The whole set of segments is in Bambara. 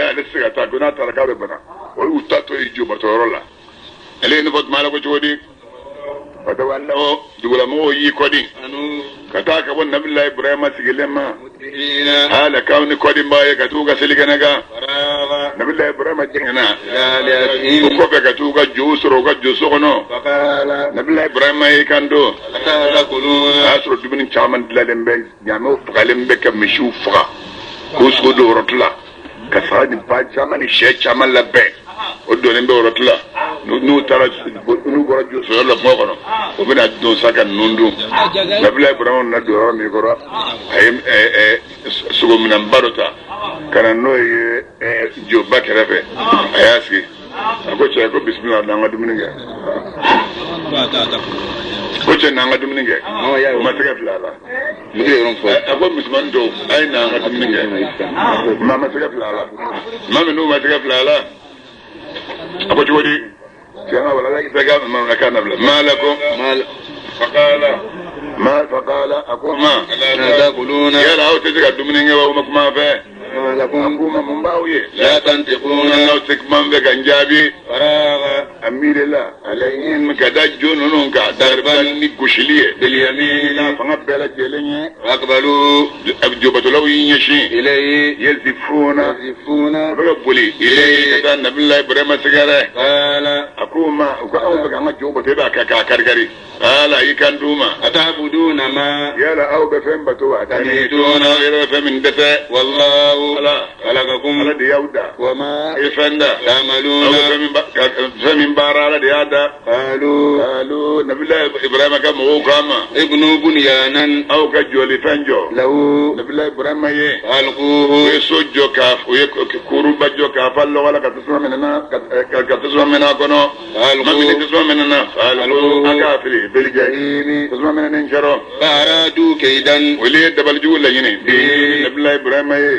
ale se ka taa ko n'a taara k'a bɛ bana o y'u ta to yen jobatɔyɔrɔ la ale ye ne fɔ tuma la ko cogo di bato wala dugulamɔgɔw y'i kɔdi ka taa ka bɔ nabila ibrahima sigilen ma hala kaw ni kɔdi b'a ye ka t'u ka seli kɛnɛ kan nabila ibrahima jɛngɛna o kɔfɛ ka t'u ka jow sɔrɔ u ka jo so kɔnɔ nabila ibrahima y'i kan don a y'a sɔrɔ dumuni caman dilanlen bɛ ɲaamɛw fagalen bɛ ka misiw faga k'u sogo don yɔrɔtu la ka saga ni ba caman ni sɛ caman labɛn o donnen bɛ yɔrɔtu la n'u taara n'u bɔra jo sɔrɔ la kungo kɔnɔ o bɛna don sa ka ninnu dun nabila ibrahima na don yɔrɔ min kɔrɔ a ye sogo minɛnba dɔ ta ka na n'o ye joba kɛrɛfɛ a y'a sigi a ko cɛ ko bisimila n'an ka dumuni kɛ ko cɛ n'an ka dumuni kɛ o ma tɛgɛ fila la a ko musomanin dɔw a ye n'an ka dumuni kɛ maa ma tɛgɛ fila la maa min n'u ma tɛgɛ fila la a ko cogo di cɛ ka wala bɛɛ ka mamana kan na bila maa la ko ma faqala a ko ma yala aw tɛ se ka dumuni kɛ wa o ma kuma fɛ kuma mun b'aw ye la tantiquna n'aw tɛ kuma fɛ ka n jaabi a miirila alayhim ka da jo ninnu kan dariban ni gosili ye bilyamin n'a fanga bɛɛ lajɛlen ye aqbalu jobatɔlaw y'i ɲɛsin ilayhi yazifuna u bɛ ka boli ilayhi ka taa nabila ibrahima sɛgɛrɛ a ko ma u ko anw bɛ k'an ka jo bato e b'a kɛ k'a kari-kari ala y'i kan d'u ma atabuduna ma yala aw bɛ fɛn bato wa tanituna yɛrɛ bɛ fɛn min dɛsɛ wallahu ala khalaqakum ala de y'aw da wa ma e fɛn da ta'maluna fɛn min baara ala de y'a da qalu nabila ibrahima ka mɔgɔw k'a ma ibnu bunyanan aw ka jɔli fɛn jɔ lahu nabila ibrahima ye alquhu u ye so jɔ k'a u ye kuruba jɔ k'a fa lɔgɔ la ka tasuma mɛnɛ kɔnɔ ma mini tasuma mɛnɛ alquhu an k'a fili biljahili tasuma mɛnɛ kɛrɔ baaradu keidan olu ye dabalijugu laɲini bi nabila ibrahima ye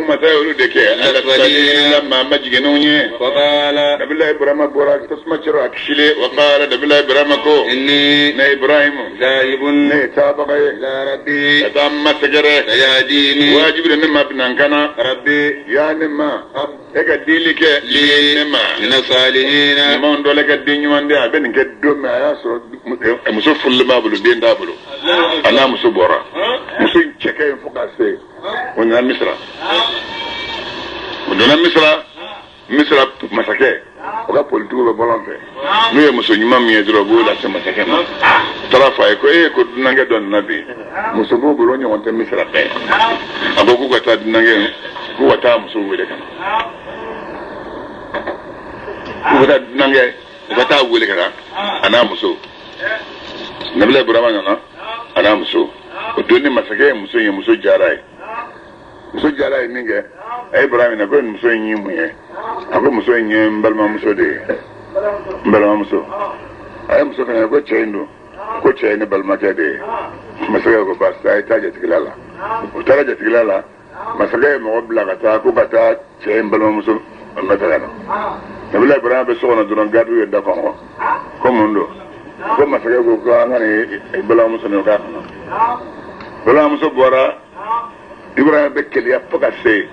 masa olu de kɛ ala salila maa ma jiginnenw ye nabila ibrahima bɔra tasuma cɛrɛ a kisile wa qala nabila ibrahima ko inni ne ibrahimu zahibun ne taabaga ye ila rabbi ka taa ma sɛgɛrɛ sayadini wajibi de ne ma binan kana rabbi ya ne ma e ka dili kɛ li ne ma mina salihina ɲumanw dɔ la ka den ɲuman de a bɛ nin kɛ don min a y'a sɔrɔ muso furulen b'a bolo den t'a bolo a n'a muso bɔra muso in cɛ ka ɲi fo ka se o nana misira o donna misira masakɛ o ka politigiw bɛ bɔlɔn fɛ n'u ye muso ɲuman min ye dɔrɔn u b'o lase masakɛ ma u taara f'a ye ko ko dunankɛ dɔ nana bi muso b'o bolo o ɲɔgɔn tɛ misira bɛɛ a ko k'u ka taa dunankɛ k'u ka taa muso wele ka na k'u ka taa dunankɛ u ka taa wele ka na a n'a muso nabila ibrahima nana a n'a muso o don ni masakɛ ye muso in ye muso diyara ye muso diyara ye min kɛ a ye ibrahima ko muso in y'i mun ye a ko muso in ye n balimamuso de ye n balimamuso a ye muso fana ko cɛ in don ko cɛ ye ne balimakɛ de ye masakɛ ko basi a ye taa jatigila la o taara jatigila la masakɛ ye mɔgɔ bila ka taa ko ka taa cɛ in balimamuso nɔfɛ ka na nabila ibrahima bɛ so kɔnɔ dɔrɔn garidiw ye da kɔngɔ ko mun don ko masakɛ ko an ka nin balimamuso nin k'a kɔnɔ balimamuso bɔra ibrahima bɛ keleya fo ka se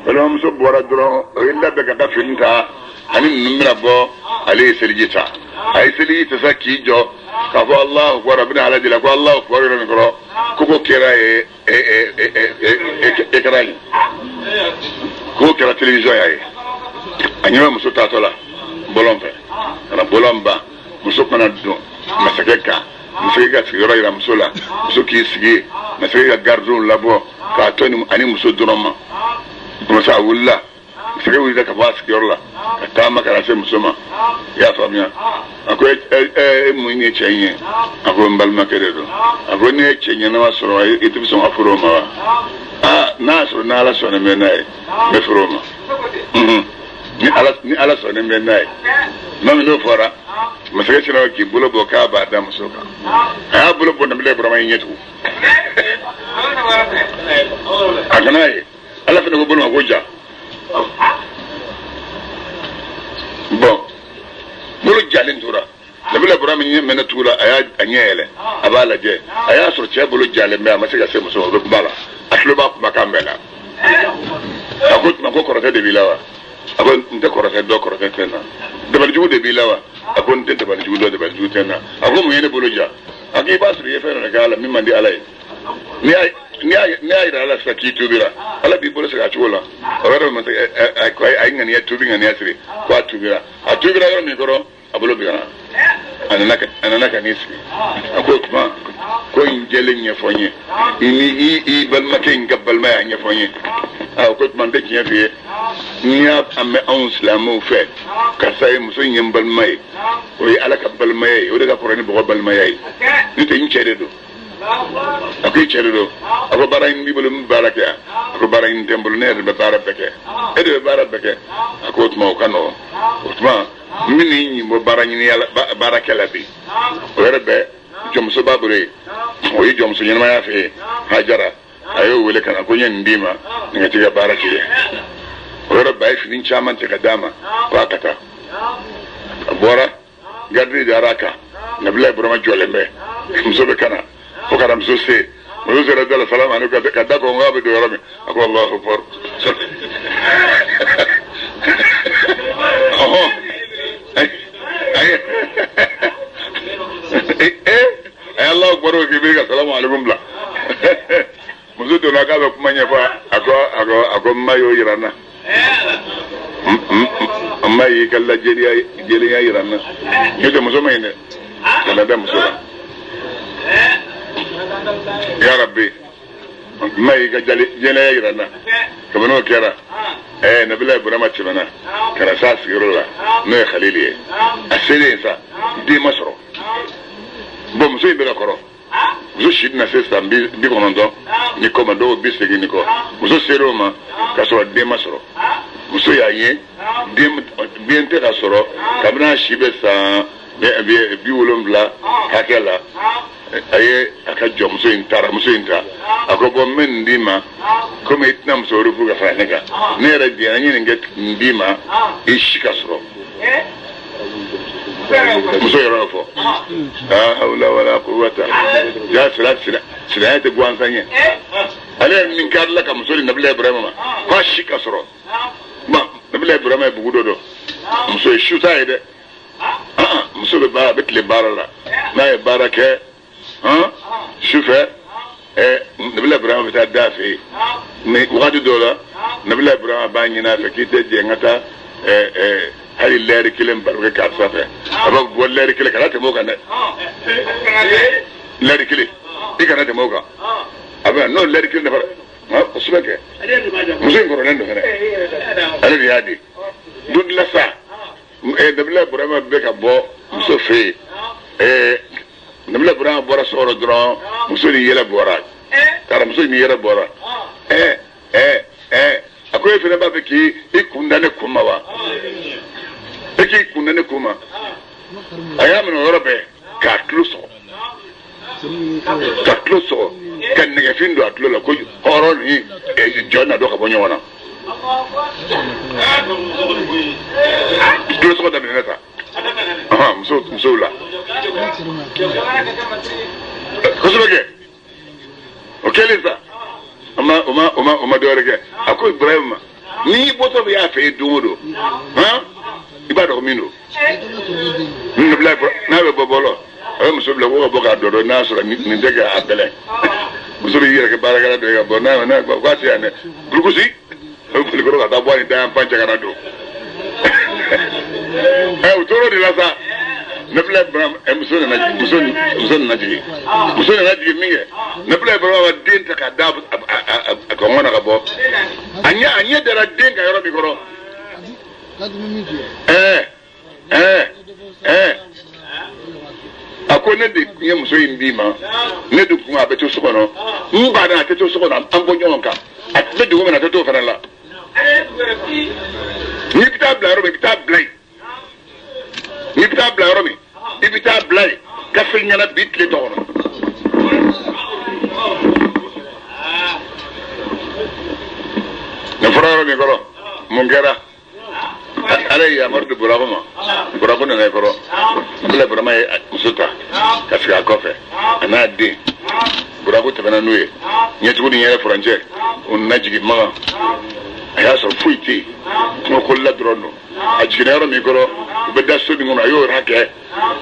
balimamuso bɔra dɔrɔn o ye labɛn ka taa fini ta ani ninnu bɛna bɔ ale ye seliji ta a ye seliji ta sa k'i jɔ k'a fɔ alahu akbar a bɛna ala deli ko alahu akbar yɔrɔ min kɔrɔ ko kɛra ye ekara ye ko kɛra télévision y'a ye a ɲɛ bɛ muso taatɔ la bɔlɔn fɛ ka na bɔlɔn ban muso kana don masakɛ kan masakɛ ka sigiyɔrɔ yira muso la muso k'i sigi masakɛ ka gardiw labɔ k'a to ani muso dɔrɔn ma masa a wulila masakɛ wulila ka bɔ a sigiyɔrɔ la ka taama ka na se muso ma i y'a faamuya a ko e mun ye cɛ in ye a ko n balimakɛ de don a ko n'i ye cɛ ɲɛnama sɔrɔ i tɛ sɔn ka furu o ma wa n'a y'a sɔrɔ n'ala sɔnnen bɛ n'a ye n bɛ furu o ma ni ala sɔnnen bɛ n'a ye maa min n'o fɔra masakɛ sera k'i bolo bɔ k'a b'a da muso kan a y'a bolo bɔ nabila ibrahima ɲɛ tugun a kana ye ala fana ko bolo ma ko ja bɔn bolo jalen tora nabila ibrahima ɲɛ mɛnɛ tugu la a y'a ɲɛ yɛlɛ a b'a lajɛ a y'a sɔrɔ cɛ bolo jalen bɛ a ma se ka se muso ma o bɛ kuma la a tulo b'a kumakan bɛɛ la a ako tuma ko kɔrɔtɛ de b'i la wa a ko n tɛ kɔrɔtɛ dɔ kɔrɔtɛ tɛ n na dabalijugu de b'i la wa a ko n tɛ dabalijugu dɔ dabalijugu tɛ n na a ko mun ye ne bolo ja a ko i b'a sɔrɔ i ye fɛn dɔ kɛ ala min man di ala ye n'i y'a yira ala sisan k'i tubira ala b'i bolo segin a cogo la o yɔrɔ min a ye ŋaniya tubi ŋaniya siri ko a tubira yɔrɔ min kɔrɔ a bolo bigana a nana ka n'i sigi a ko o tuma ko in jɛlen ɲɛfɔ n ye i balimakɛ in ka balimaya ɲɛfɔ n ye o ko tuma n tɛ tiɲɛ f'i ye n'i y'a mɛn anw silamɛw fɛ karisa ye muso in ye n balima ye o ye ala ka balimaya ye o de ka kɔrɔ ni bɔgɔ balimaya ye n'o tɛ n cɛ de don a ko i cɛ de don a ko baara in b'i bolo n bɛ baara kɛ a ko baara in tɛ n bolo ne yɛrɛ de bɛ baara bɛɛ kɛ e de bɛ baara bɛɛ kɛ a ko o tuma o ka nɔgɔn o tuma n bɛ n'i ɲinbɔ baarakɛla bi o yɛrɛ bɛ jɔnmuso b'a bolo ye o ye jɔnmuso ɲɛnamaya fɛ yen Hajara a y'o wele ka na ko n ye nin d'i ma nin ka t'i ka baara k'i ye o yɔrɔ bɛɛ a ye fini caman cɛ ka d'a ma ko a ka taa a bɔra gardiri dar'a kan Nabila Iburahima jɔlen bɛ muso bɛ ka na fo ka na muso se muso sera da la salamu aleykum ka da kɔn k'a bɛ don yɔrɔ min a ko Alahu akbar a ye Alahu akbar k'i bɛ ka salamu aleykum bila muso donna k'a bɛ kuma ɲɛfɔ a ko n ma y'o yira n na n ma y'i ka lajɛliya yira n na n'o tɛ muso ma ɲi dɛ kana da muso la ya rabbi n ma y'i ka jɛliya yira n na kabini o kɛra Nabila Iburahima tɛmɛna ka na s'a sigiyɔrɔ la n'o ye Khalili ye a selen sa den ma sɔrɔ bon muso in bɛ ka kɔrɔ muso si tɛna se san 90 ni kɔ ma dɔw 80 ni kɔ muso ser'o ma k'a sɔrɔ den ma sɔrɔ muso y'a ye den tɛ ka sɔrɔ kabini a si bɛ san 70 hakɛ la a ye a ka jɔ muso in ta a ko bɔn n bɛ nin d'i ma komi i tɛna muso wɛrɛ furu ka fara ne kan ne yɛrɛ diɲɛ an ye nin kɛ nin d'i ma i si ka sɔrɔ muso yɔrɔ fɔ hawla wala quwwata ja siranya tɛ gansan ye ale ye nin kɛ ala ka muso di Nabila Iburahima ma ko a si ka sɔrɔ Nabila Iburahima ye bugu dɔ dɔn muso ye su t'a ye dɛ muso bɛ tile baara la n'a ye baara kɛ sufɛ Nabila Iburahima bɛ taa da fɛ yen mais wagati dɔw la Nabila Iburahima b'a ɲini a fɛ k'i tɛ jɛ n ka taa hali lɛɛri kelen baro kɛ karisa fɛ a b'a bɔ lɛɛri kelen kana tɛmɛ o kan dɛ lɛɛri kelen i kana tɛmɛ o kan a bɛ n'o lɛɛri kelen dafa kosɛbɛ kɛ muso in kɔrɔlen don fɛnɛ ale de y'a di don dɔ la sa Nabila Iburahima bɛ ka bɔ muso fɛ yen Nabila Iburahima bɔra so kɔnɔ dɔrɔn muso ni yɛlɛ bɔra taara muso ni yɛlɛ bɔra a ko e fana b'a fɛ k'i kun da ne kun ma wa e k'i kun da ne kun ma a y'a minɛ o yɔrɔ bɛɛ k'a tulo sɔgɔ ka nɛgɛfin don a tulo la ko hɔrɔn ni jɔn na dɔ ka bɔ ɲɔgɔn na tulo sɔgɔ daminɛ sa musow la kosɛbɛ kɛ o kɛlen sa o ma dɔwɛrɛ kɛ a ko Iburahima n'i bɔtɔ bɛ y'a fɛ yen don o don i b'a dɔn min don n'a bɛ bɔ bɔlɔ a bɛ muso bila ko ka bɔ k'a dɔdɔ n'a sɔrɔ nin tɛ kɛ a bɛlɛ muso bɛ yɛrɛ kɛ baarakɛla dɔ ye ka bɔ n'a k'a tɛ yan dɛ gulukusi a bɛ foli kɔrɔ ka taa bɔ ni dayan pan cɛ kana don u tora de la sa Nabila Iburahima muso nana jigin min kɛ Nabila Iburahima den ta k'a da a kɔngɔ na ka bɔ a ɲɛ dara den ka yɔrɔ min kɔrɔ a ko ne de ye muso in d'i ma ne de kun a bɛ to so kɔnɔ n ba a tɛ to so kɔnɔ an bɔ ɲɔgɔn kan a tɛ dugu min na a tɛ to o fana la n'i bɛ taa bila yɔrɔ min i bɛ taa bila yen n'i bɛ taa bila yɔrɔ min i bɛ taa bila yen gafe ɲɛna bi tile tɔ kɔnɔ nin fɔra yɔrɔ min kɔrɔ mun kɛra ala ye yamaru di Burako ma Burako nana i kɔrɔ Nabila Iburahima ye muso ta ka sigi a kɔfɛ a n'a den Burako tɛmɛna n'u ye ɲɛtugu ni yɛrɛ furancɛ o nana jigin Magan aya so fuiti mo ko la drono a jinero mi goro be da so ni ngono ayo rake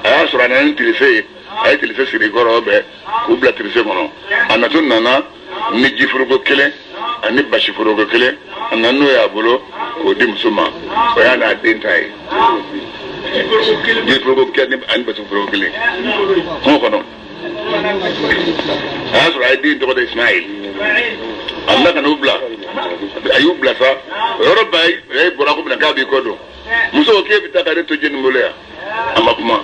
aya so na ntilise ay tilise siri goro be ku bla tilise ngono anatun nana ni jifurugo kele ani bashifurugo kele ananu ya bolo ko dimsuma ko yana dentai jifurugo kele ani bashifurugo kele ko non asra ay din to Ismail Allah kan ubla ayub la fa robay ay bora ko blanka bi ko do muso ke bi takare to jeni mulaya amakuma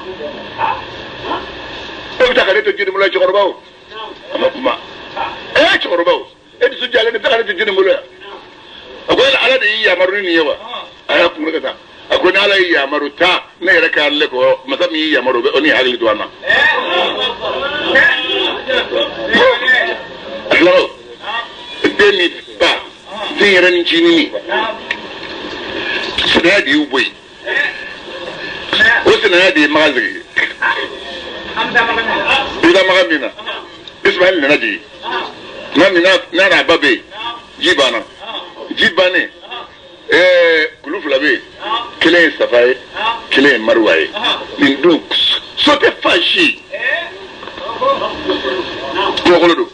ko bi takare to jeni mulaya ci korbaw amakuma ci korbaw e bi su jale ni takare to jeni mulaya akwai ala da yi yamaru ni yawa aya kuma kata akwai na ala yi yamaru ta na yara ka alle ko masami yi yamaru be oni hagli to ana Hello. Demi ba zinran jini sinadi uboi o sinadi magazri ida magamina Ismail nadi na babe jibane kuluflabe kile safai kile marwaye min donc sote fashi ko holodo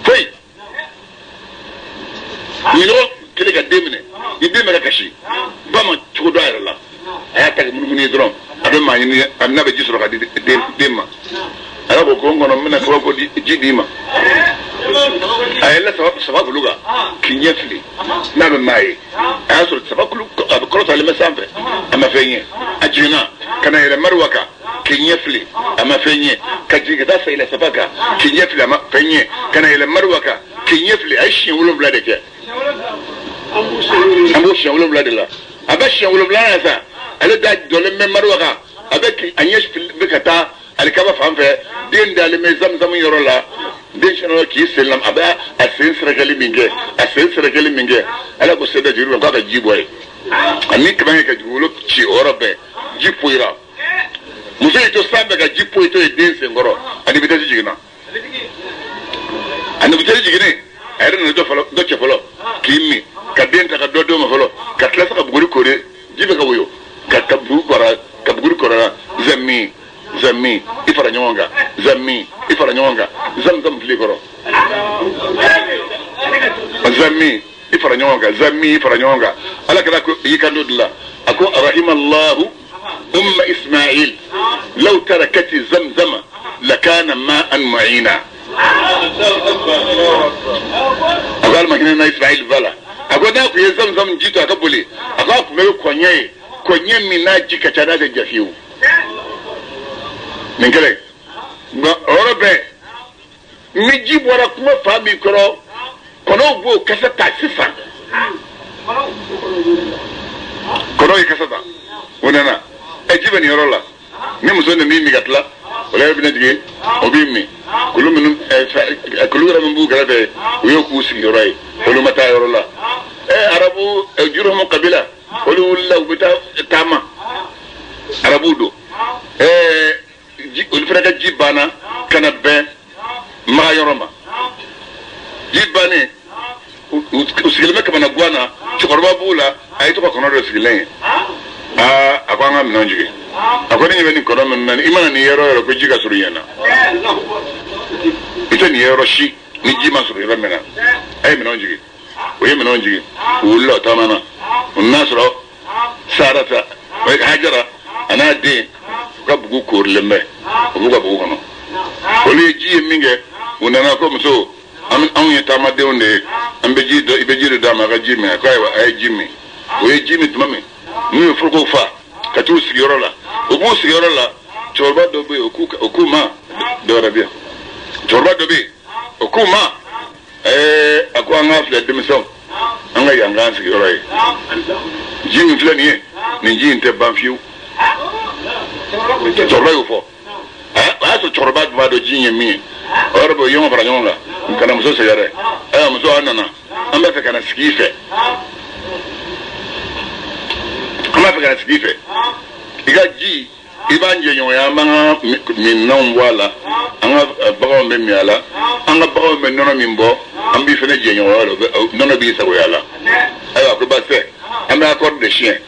fay mino kele ga demine ideme ga kashi bama chudo ayala aya tag munumuni dron abe ma ni annabe jisro ga demma ala ko ngono mena ko ko jidima ayala sabab luga kinyefli na be mai aya so sabab luga abe ko tale mesambe ama fenye ajina kana ile marwaka kinyefli ama fenye kajiga da sai la sabaka kinyefli ama fenye kana ile marwaka kinyefli aishi wulum la deke ambushi wulum la de la abashi wulum la sa ale da dole me marwaka abeki anyesh bikata alikaba famfe din dale me zamzam yorola din shano ki selam aba asin siragali minge ala ko seda jiru ko ka jiboy ani kama ka julo ci orobe jipuira muso to sambe ka jipoy to din sengoro ani bitaji jigina ani bitaji jigine ayre no do folo kimi ka den ta ka dodo ma folo ka tlasa ka buguri kore jibe ka woyo ka buguri kora zammi ifara nyonga zamzam flikoro zammi ifara nyonga ala kada ko yikando dilla ako rahimallahu Ismail law tarakat zamzama lakana ma'an mu'ina agal makina Ismail vala agoda ku zamzam jito akabuli aga ku me konye minaji kachada de jafiu Ningere orobe miji bora kuma fami koro kono bo kasa taxifa kono ikasata wonana ejibe ni orola ni musone mi gatla wala bina dige obimmi kulum kulura mbu garabe uyo kusi yorai wala mata yorola arabu juruhum qabila wala bita tama arabudo ulfrega jibana kana be ma yoroma jibane usigilme kama gwana chukorba bula ayito ko kono resigilene akwanga mnonjige akoni nyebe ni kono men imana ni yero ko jiga suriyana ito ni yero shi ni jima suriyana mena ay mnonjige oye mnonjige ulla tamana unnasro sarata hajara ana de kabugu korleme obuga bugu kono oli ji minge unana ko muso am yeta ma de onde ambeji do ibeji do ma ga jimi ko ay jimi oye jimi tumame mu fuko fa katu sigorola obu sigorola chorba do be okuma do rabia chorba do be okuma akwa ngafle demison anga yanga sigorola jimi flani ni ji inte banfiu chorba yufo aso chorba ba do jinye mi orbo yoma para nyonga kana muso seyare muso anana amba fe kana skife amba fe kana skife igaji ibanje nyoya manga minnon wala anga bago mbe miala anga bago mbe nono mimbo ambi fene je nyoya nono bi sago yala basse amba accord de chien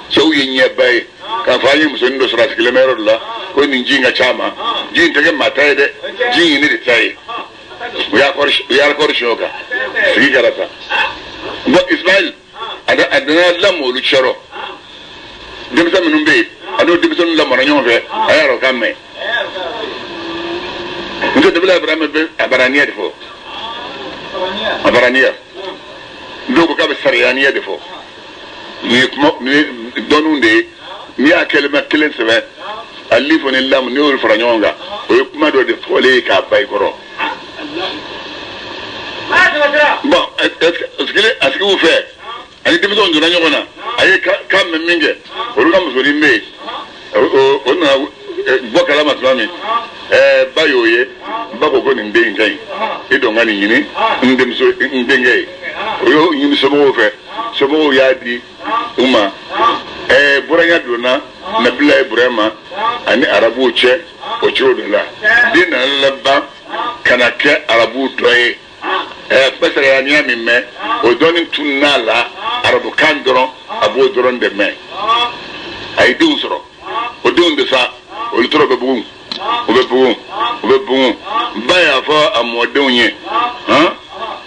so yenye bay ka fanyi musun do sura kilomero la ko ni jinga chama jin tege matai de jin ni de tai ya kor shoka sigi garata bo Ismail adana lamu lu chero dimsa minumbe ado dimsa lamu ranyo fe ayaro kamme nto debla Ibrahim be abaraniya defo abaraniya dogo ka be sariyaniya defo ni donunde ni akelma kelen sebe alifo ni lam ni ol faranyonga o kuma do de fole ka bay koro bon est-ce que vous faites ani dimso ndona nyogona aye kam minge o ruga musori me o na bokala matlami bayoye bako ko ni mbe ngai idonga ni yini ndemso ndengei oyo yini sobo fe sobo ya di uma buranya dona nabila Ibrahima ani arabu che o chodola dina labba kana ke arabu doye pasara ya nyami me o doni tunala arabu kandron abo doron de me ay dusro o dunde sa o litro be bugun o be bugun baya fa amodonye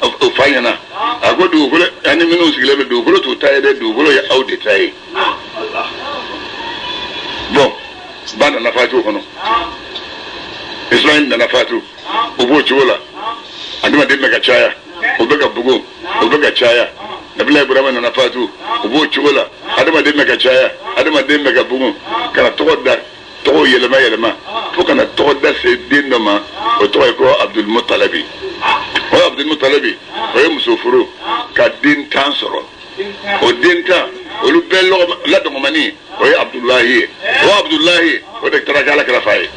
o fayana agodu gole ani minu sigile be dugolo to tayede dugolo ya audi tay bon bana na fatu kono Ismail na fatu ubo chola aduma de mega chaya ubega bugun ubega chaya nabila Ibrahim na fatu ubo chola aduma de mega chaya aduma de mega bugun kana toda to yelema to kana toda se dinoma o to ko Abdul Muttalibi o Abdul Muttalibi o musufuru ka din tansoro o dinta o lu bello la do mani o Abdullahi o de tara kala kala fay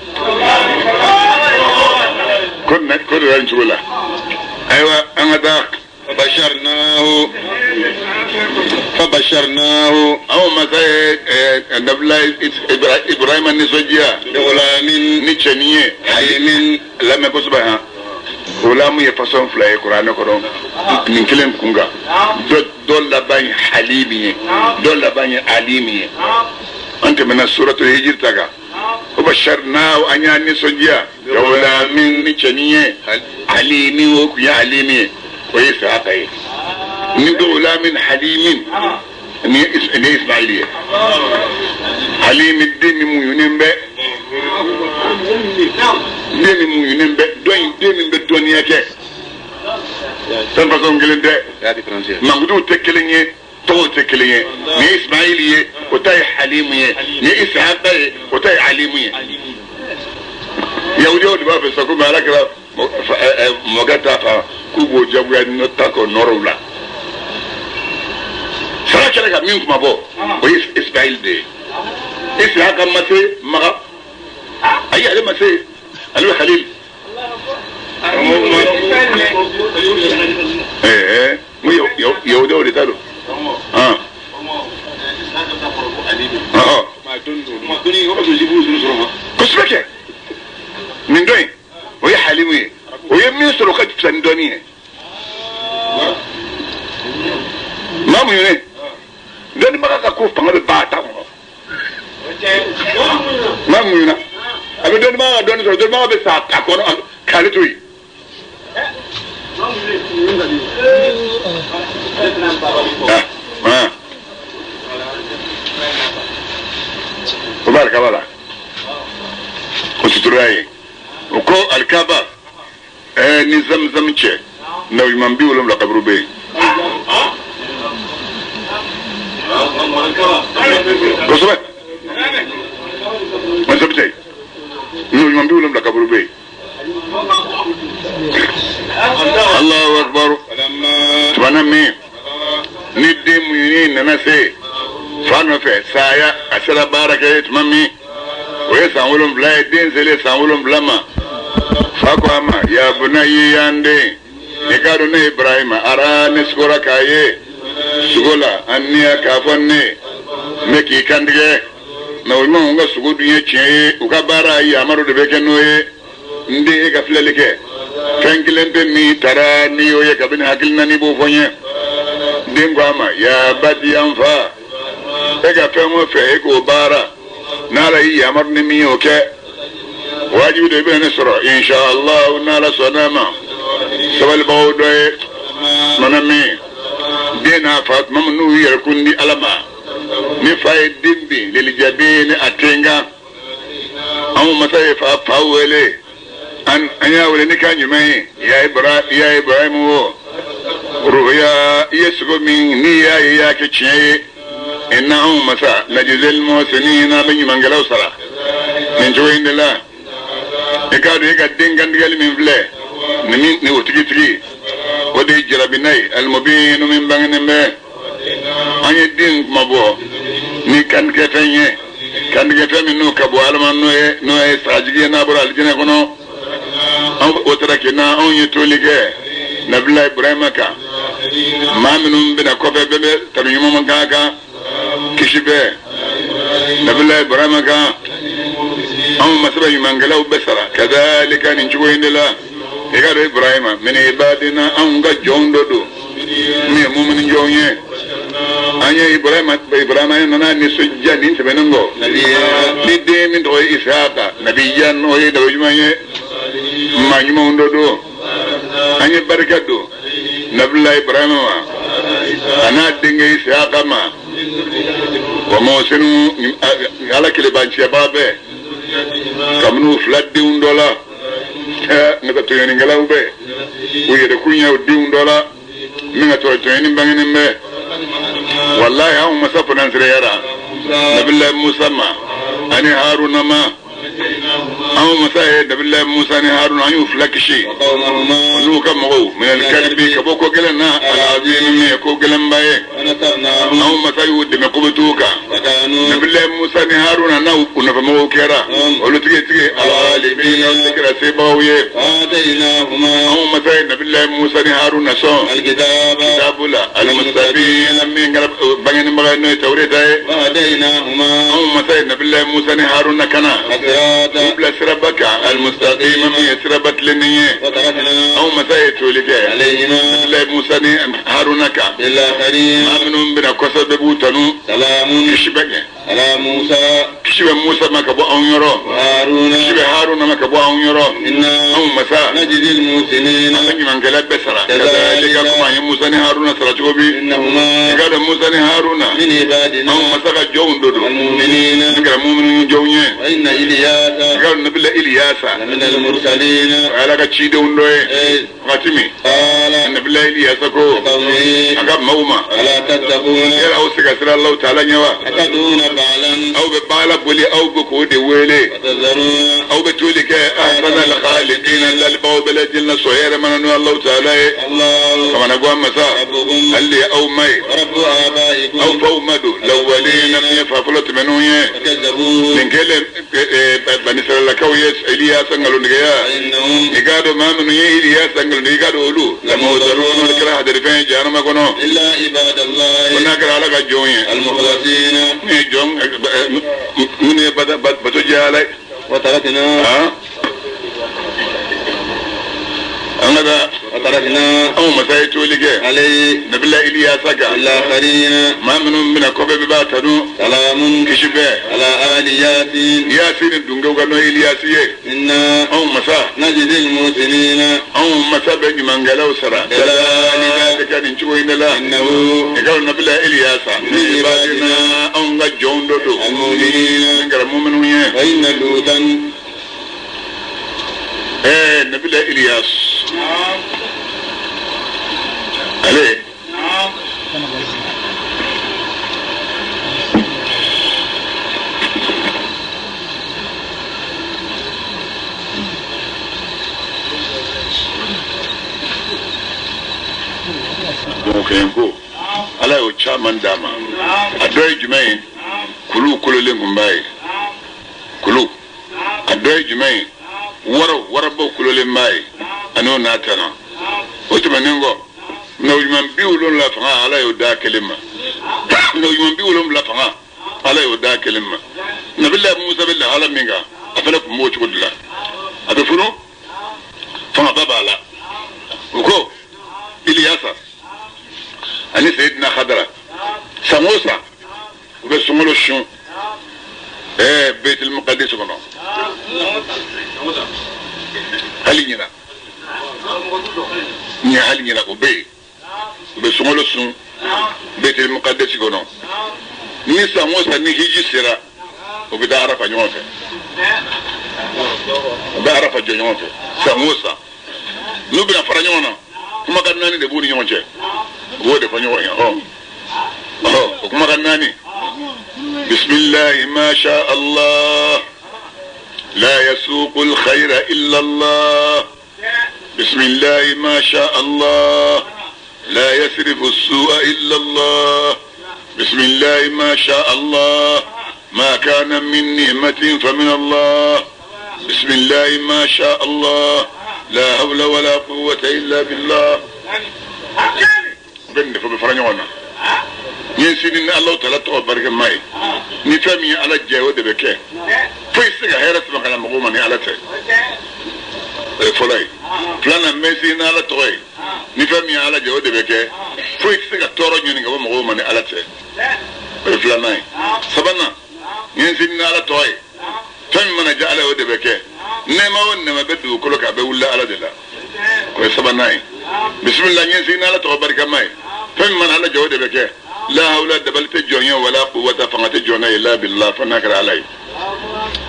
kon ran chula aywa angada فبشرناه أو مثلا نبلا إبراهيم النسوجيا غلام نيشانية حليم لما بسبها غلام يفصل فلاي القرآن كرام من كلام كونغا دول لباني حليمية دول لباني عليمية أنت من سورة الهجر تكا وبشرناه أن النسوجيا غلام نيشانية حليم وكيا حليمية كويس هاي من غلام حليم ni Ismailiye Halim deni mu yunin be deni be doniya ke tan façon gelende ya différencier mangudu tekelenye to tekelenye ni Ismailiye o tay Halimiye ni Ishaqiye o tay Halimiye yawdi o ba fe sako malaka mogata fa kubo jabuya no tako norula sara kala ga min kuma bo o Ismail de Ishaqa mase maga ayi ale mase alu Halil mu yo do de talo kusbeke min doy o ya Halimi o ya min soro ka tsandoni mamu yone doni maka ka ko fanga be bata ko mamu yona abe doni maka doni so doni maka be sa ta ko kale toyi baraka bala ko suturai ko alkaba ni zamzam che na imam bi wala qabru be Gosobe Masabte no imam bi wala qabru be Allahu akbar tuanami ni demu ni nana se fano fe saya asala baraka mami we sanwulum bla din sele sanwulum blama fako ama ya bunayi yande nikado ne Ibrahim ara ne skora kaye sugola anniya kafonne meki kandige na wima unga sugodu ye chie ukabara yi amaru de bekenoye ndi ga fleleke fengilembe mi tara ni oye kabini hakilna ni bo fonye dingwama ya badiyan fa ega femo fe ego bara nala yi amar ni mi oke wajibu de bene soro insha Allah nala sonama sabal bawdoy manami dina fat mamnu yarkundi alama ni fay dimbi lil jabini atenga amu masay fa fawele an anya wala ni kanyume ya Ibrahim wo ruya yesugo min ni ya ke chiye innahu masa najzil muhsinina bin mangalaw sala min joindela e ka do ga dengan digal min vle ni wotigi wode jarabinai al mubin min bangne anye din mabo ni kan ketanye kan ketame no kabo alman no e sajigi na bura aljina kono on otara kena on yetolige nabila Ibrahim ka maminum bina kofe bebe tanunyuma mangaka kishibe nabila Ibrahim ka on masaba yumangala ubesara kadhalika ninchugo indela egado Ibrahim min ibadina on ga jondodo mi mu'min jonye anya Ibrahim nana ni sujja ni tebenngo ni de min do Ishaqa nabiyan o ye do jumanye manyuma undodo anya barakado nabila Ibrahim wa ana dinge Ishaqa ma wa mosinu ala kile banchi babe kamnu fladdi undola ngata to yoni ngala ube uye de kunya udi undola minga to yoni bangene me wallahi hawo masafu nan sire yara nabilla Musa ma ani Haruna ma aw masaye nabilla Musa ni Haruna ayu flakishi nu kam mo min al kalbi ka boko gelana al azim me ko gelan baye aw masayu de me ko butuka nabilla Musa ni Haruna na una fa mo kera olu tige al alimin zikra sibawiye atainahuma aw masaye nabilla Musa ni Haruna so al kitabula al mustabin min garab bangene magano tawrita atainahuma aw masaye nabilla Musa ni Haruna kana بلا سربك المستقيم من سربت لنيه أو مسايت لك لا موسى هارونك بالآخرين آمنون بنا كسر ببوتنو سلام كشبك على موسى كشب موسى ما كبوا أو يرى هارون كشب هارون ما كبوا أو يرى أو مسا نجد المحسنين أنك من قلب بسرة كذلك كما موسى هارون سرجوبي إنهما قال موسى هارون من عبادنا أو مسا جون دودو المؤمنين نقرأ مؤمنين جونيه وإن إلياس قال نبي إلياس من المرسلين على كشيد وندوي خاتمي قال نبي إلياس كو أقام موما ألا تتقون يا أو سكسر الله تعالى نوا أتدون بعلا أو ببالا بولي أو بكود ويلي وتذرون أو بتولك أحسن الخالقين للبو بلدنا صهير من الله تعالى الله كما نقول مساء اللي أو ماي رب آبائكم أو فومدوا الأولين من يفعلت منه كذبوا من كلم بني سرلكويس إلياس أنقلوا نجيا إنهم يقادوا ما من إلياس أنقلوا يقادوا أولو لما وزرون الكره درفين جانا ما كانوا إلا عباد الله وناكر على كجوين المخلصين جون من بتوجه عليه وتركنا أنا وتركنا أو مسايتو لجى عليه نبلا إلياس كا الآخرين ما من كوبي بباتنو سلام كشبه على آل ياسين الدنجو كانوا إلياسية إن أو مسا نجد المحسنين أو مسا بني منجلو سرا ذلك كان نشوي نلا إنه يقول نبلا إلياس من عبادنا أو نجون دودو المؤمنين نقرأ مؤمنين وإن لوطا نبلا إلياس عليه Mukembo ala yo chairman dama adoy jumay kulu le ngumbai kulu adoy jumay wara bo kulu le mai ano natana otumanengo no yman biwulon la fanga ala yo da kelima no yman biwulon la fanga ala yo da kelima nabilla musa billah ala minga afala ko mo chudla abe funo fanga babala uko iliyasa ani sayyidina khadra samosa be sumolo shun baitul muqaddas kono halinyina ni halinyina ko be sumolo sun baitul muqaddas kono ni samosa ni hiji sira o be da arafa ñoon fe be arafa jo ñoon fe samosa nu bina fara ñoon na kuma kan nani de buri ñoon ce wo de fa ñoon ya kuma kan nani bismillah ma sha Allah la yasuqu al khayra illa Allah bismillah ma sha Allah la yasrifu as-su'a illa Allah bismillah ma sha Allah ما كان من نعمة فمن الله بسم الله ما شاء الله لا حول ولا قوة إلا بالله بند فبفرنيونا ينسين الله تعالى تبارك ماي نفهمي على الجواد بكى فيسك هيرس مكان مقومني على تي فلاي فلانا ميسين على توي نفهمي على الجواد بكى فيسك تورني نقوم مقومني على تي فلانا سبنا ينسين على توي فمن من جعله ودبكه نما ونما بدو كلك بولا على دلا وسبناي بسم الله ينسين على توي بركه ماي فمن من على جود بكه لا حول دبلت جونيا ولا قوه فقط جونا الا بالله فنكر علي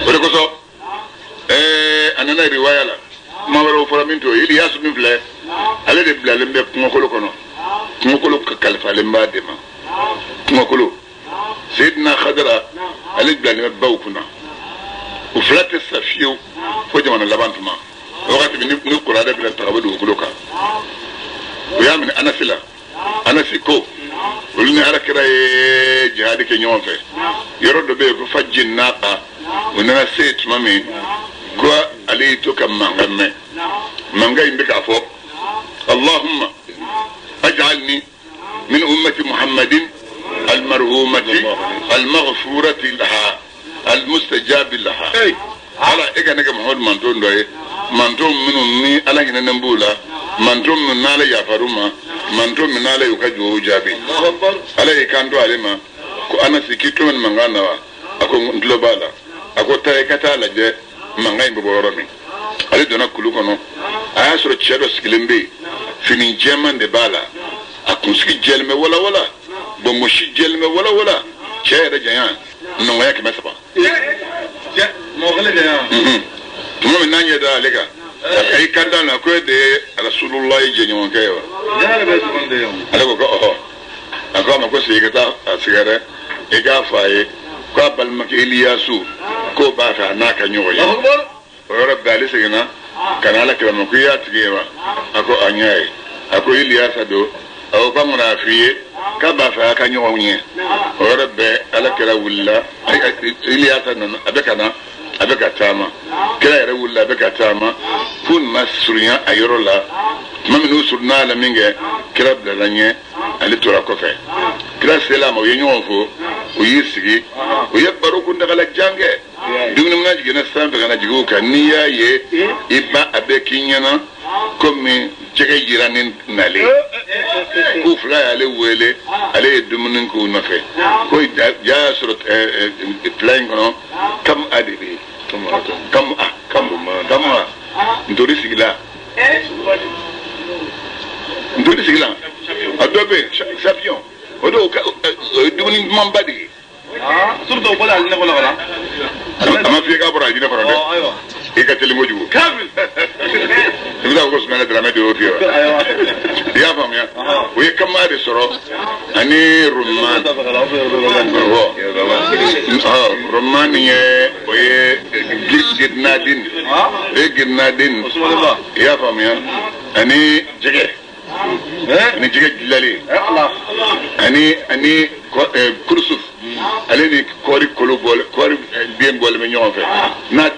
ولكسو انا روايه لا ما ورو فرامنتو الياس بن فلا على دبلا لمبه كمكلو كنو كمكلو كالفا لمبا دما كمكلو سيدنا خضرا على دبلا لمبه بوكنا وفلات السفيو فجمعنا اللبانتما وقت بنقول هذا بلا تغبدو وكلوكا ويامن انا سلا انا سيكو ولني على كده جهادي كنيون في يرد بيه فجي الناقة وننا سيت مامي كوا علي توكا مانغمي مانغا ينبك عفو اللهم اجعلني من أمة محمد المرهومة المغفورة لها المستجاب لها على إيجا نجا محمد مانتون دوي مانتون منو ني على هنا نمبولا مانتون من نالا يافاروما مانتون من نالا يوكاجو جابي على إيكاندو عليما كو أنا سيكيتو من مانغانا أكو نتلوبالا أكو تايكاتا لجي مانغاين ببورامي على دونا كلو كنو أياسرو تشيرو سكيلمبي فيني جيمان دي بالا أكو سكي جيلمي ولا ولا بمشي جيلمي ولا ولا شاير جيان نويا كما سبا tuma min nanye da lega ay kanda na ko de rasulullah je nyon kayo ya be so konde yo ala ko ako ma ko sigata sigara e ga faye ko bal mak Iliyasu ko ba ta na ka nyoya o rabbi ali sigina kana la kala ko ya tigewa ako anyai ako Iliyasa do o ko muna fiye ka ba fa ka nyoya o rabbi ala kala wulla ay Iliyasa nan abekana abeka tama kila yare wulla abeka tama kun masrunya ayrola maminu surna la minge kila blalanye ali tora kofe kila selama yenyo fo o yisigi o yabaro kun daga la jange dumni muna jigena sambe kana jigo ka niya ye iba abekinyana komi jege jiranin nale ku fla ale wele ale dumnin ko nafe ko ja surat plan kono kam adibi kam ndori sigila adobe sapion odo dumuni mambadi surtout wala ne ko la ama fi ka bora dina farande aywa e ka tele moju kamil ibda ko smana drama de ofiyo ya fam ya o ye kamade soro ani rumman rumman ye o ye gidnadin gidnadin ya fam ya ani jege ni jige jilali ani kursuf aleni kori kolo bol kori bien bol me ñoo fe na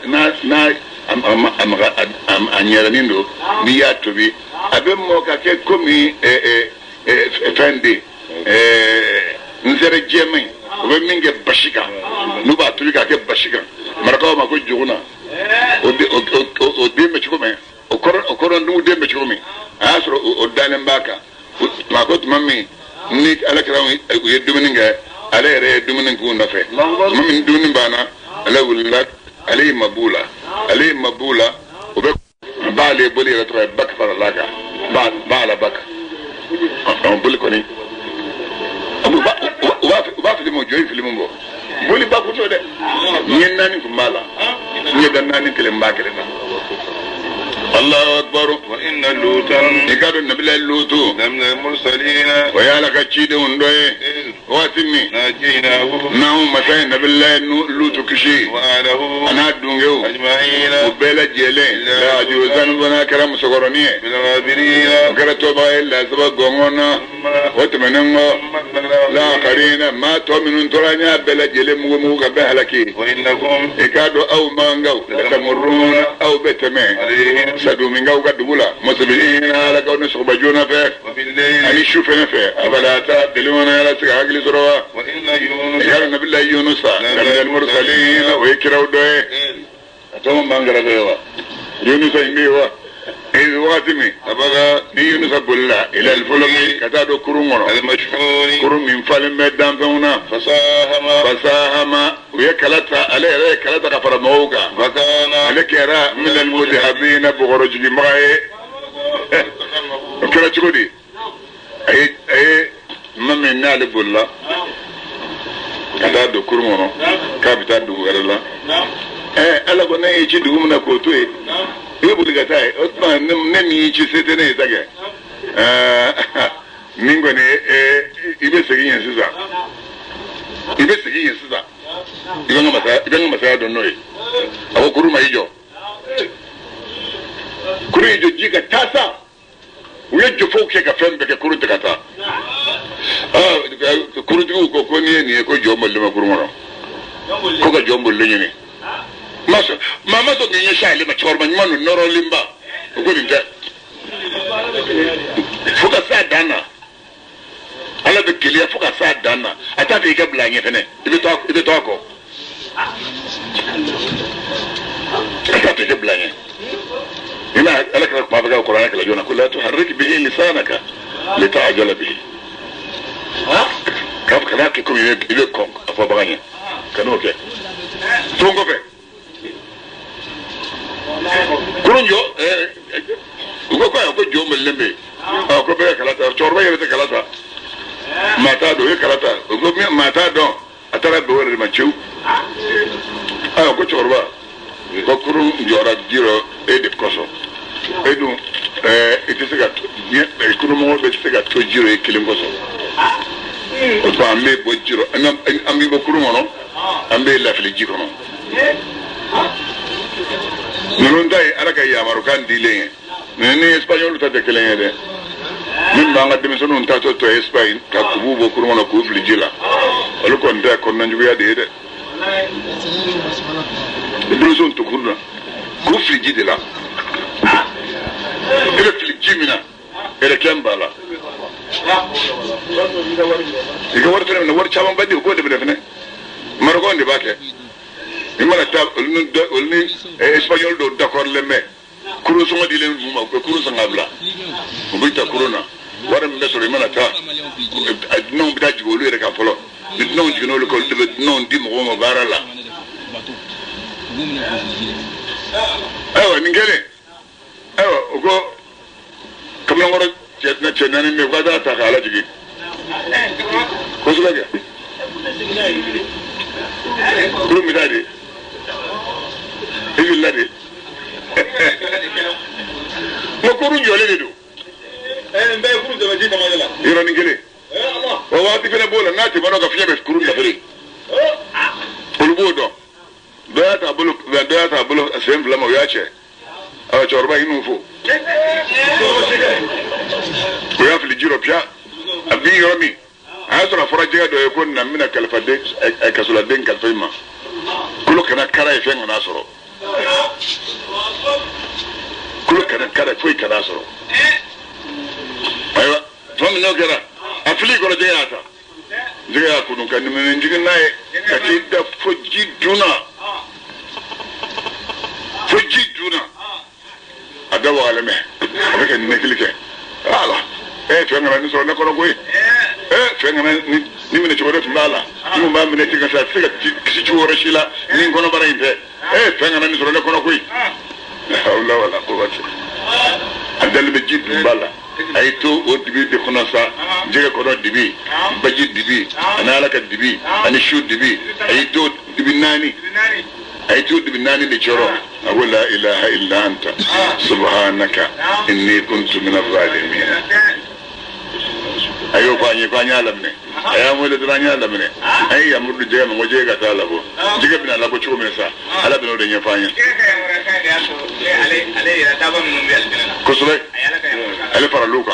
am anyara nindo mi yato bi abe mo ka ke komi fendi nzere jemi o minge bashika nu ba tuli ka ke bashika maraka ma ko juguna o de me chukome o koron du de me chukome asro o dalen baka ma ko mami ni ala kira ye dumuni kɛ ale yɛrɛ ye dumuni k'u nɔfɛ ma min dumuni banna ale wulila ale ye mabula o bɛ b'ale boli yɛrɛ tɔgɔ ye bak farala kan b'ala bak boli kɔni u b'a fili mo jɔyi fili mun bɔ boli ba ko to dɛ n ye naani tun b'a la n ye da naani kelen b'a kelen na الله أكبر وإن لوطا يكاد النبي لوط من المرسلين ويا لك تشيد وندوي واتمي نجيناه نعم مثلا النبي لوط كشي وأهله أنا دونجو أجمعين وبلا جيلين لا جوزان بنا كرام سكرانية بالغابرين وكرتوبا إلا سبق غمونا وتمنمو لا قرينا ما تؤمنون ترانيا بلا جيلين مو كبهلكي وإنكم يكادوا أو مانغو تمرون أو بتمين سدو من جوجا دبولا مسبيين على كون سوبا جونا فيه أني شوفنا فيه أبدا تعدلون على سكاكل سروا وإن يونس قال نبي الله يونس من المرسلين ويكرهوا ده أتوم بانغرا فيه يونس إنبيه إذ واتمي أبدا يونس بولا إلى الفلك كتادو كرومورا المشحون كروم من فلم مدام فينا فساهم ويكلت عليه كلت كفر موقع فكان عليك يرى من المذهبين بغرج جمعه وكلا تقولي أي من نال بولا كتادو كرومورا كابتادو غيرلا ألا كنا يجي دومنا كوتوي يقول لك تاي أصلا نمي يجي ستنة تاعه مين يبي سجين سيزا ibanga masaya donno e awo kuruma ijo kuru ijo jiga tasa uyejo foke ka fembe ke kuru takata kuru tigu ko ni ko jombo le kuruma ro ko ka jombo le ni maso mama to nyenye shale ma chorba nyano noro limba ko ni ta fuka sa dana ala be kiliya fuka sa dana ata be ka blanye fene ibe to ko ata be ka blanye ina ala ka ma baga qur'ana kala jona kullu tuharrik bihi lisanaka lita'jala bihi kaf kana ki ko ibe ko afa baganya kanu ke tongo be kurunjo ko jombe lembe ko be kala ta chorba yete kala ta mata do kalata go mi mata do atara be wore ma chew ko chorba ko kurum jora jiro e de koso edu itisiga ni kurum mo be tisiga to jiro e kilim koso o to ambe bo jiro ambi bo kurum no ambe la fili jiro no non dai ala ka ya marokan dile ni espagnol ta de kelenge de min banga demisono on tato to Espagne ka kububo kuruma ko flijila olu kon da kon nanju ya de bruson to kurna ko flijide la ele flijimina ele kembala iga warto na war chama badi ko de defne maroko ndi bake imala ta olni espagnol do d'accord le me kuru songa dile muma ko kuru songa bla ko bita kuruna wara mi mesoro imana ta non bida jigo lu reka folo non jigo lu ko non di mo mo barala ayo ningere ayo ugo kamna ngoro jetna chenani me gwada ta kala jigi ko sulaga kuru mi dadi ibi ladi mo kuru njole do mbe kuru de majina majala yoro ningele Allah wa wati fene bola nati bano ka fiye be kuru da fere ulugo do ya ta bulu asem flama ya che awa chorba inu fo ko ya fili jiro pia abi yomi asra faraje do e kon na mina kalfade e kasula den kalfayma kulo kana kara e fengo nasoro kulo kana kara foi kana soro aywa tomi no kera afili ko de yata jiga ko dun kan men jiga nae kati da foji duna adawa alame avec une nekilike ala e fengo na so na ko ko fengana ni mine choro mbala ni mba mine tika sa sika kisi choro shila ni ngono bara inte fengana ni soro ne kono kui hawla wala quwwata adal be jid mbala ay to o dibi de kono sa jege kono dibi baji dibi anala ka dibi ani shu dibi ay to dibi nani ay to dibi nani de choro la ilaha illa anta subhanaka inni kuntu min adh-dhalimin ayo kwanya alamne aya mo le dranya alamne ay amurdu je mo je ga talabo jiga bina labo chuko mesa ala bino de nyafanya kusure ala para luka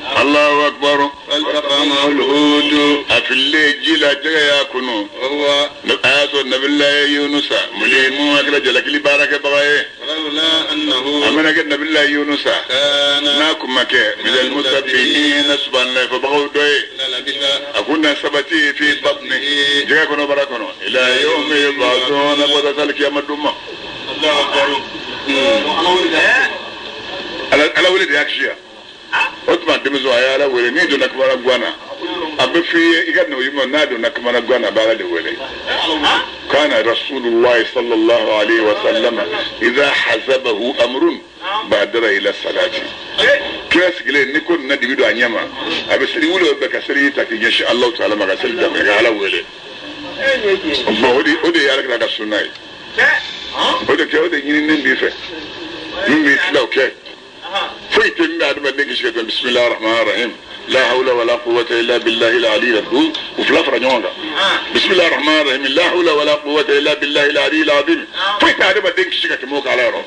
Allahu akbar al-taqama al-hud afille jila jaga ya kunu huwa ayatu nabillahi yunus mulimu akla jalakili baraka bagaye wala annahu amana ke nabillahi yunus nakum make min al-musabbihin subhanallahi fa bagaw doy akuna sabati fi batnihi jaga kono barakono ila yawmi yub'athuna wa dhalika yamadumma Allahu akbar ala wulid yakshiya otuma demizo ayala wele ni do nakmara gwana abe fiye igadno yimo nado nakmara gwana bala de wele kana rasulullah sallallahu alaihi wasallam idha hazabahu amrun badara ila salati kila sigile ni ko na dibido anyama abe siri wulo be kasiri taki insha Allah taala maga sel da ga ala wele odi yala ka sunai odi ke odi nyini ndi fe mbi tlaw ke فيت من بعد ما نجيش كده بسم الله الرحمن الرحيم لا حول ولا قوة إلا بالله العلي العظيم وفي الأفرع نوعنا بسم الله الرحمن الرحيم لا حول ولا قوة إلا بالله العلي العظيم فيت بعد ما نجيش كده موك على رأس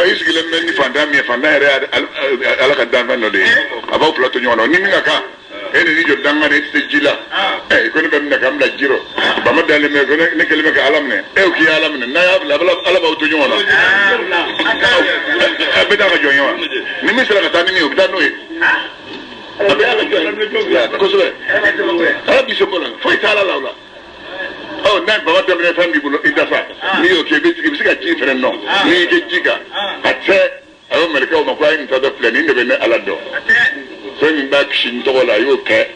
إيش كلام مني فندام رياض على قدام فنو ليه أبغى فلاتو نوعنا نيمي كا ene ni jodda ngane tejila ko be na kam la jiro ba ma dale me ko ne kelime ka alamne ki alamne na ya ala ba to nyona be da ga jonyo ni mi sala ka tani mi o da no e abe ala jonyo ko so ala bi so bola foi tala laula na ba ma dale fambi bulo idafa ni o ke be sika ji fere no ni ke jiga ate ayo mereka o ma kwa ni tada plan ni be na ala do fɛn b'a kisi n tɔgɔ la a y'o kɛ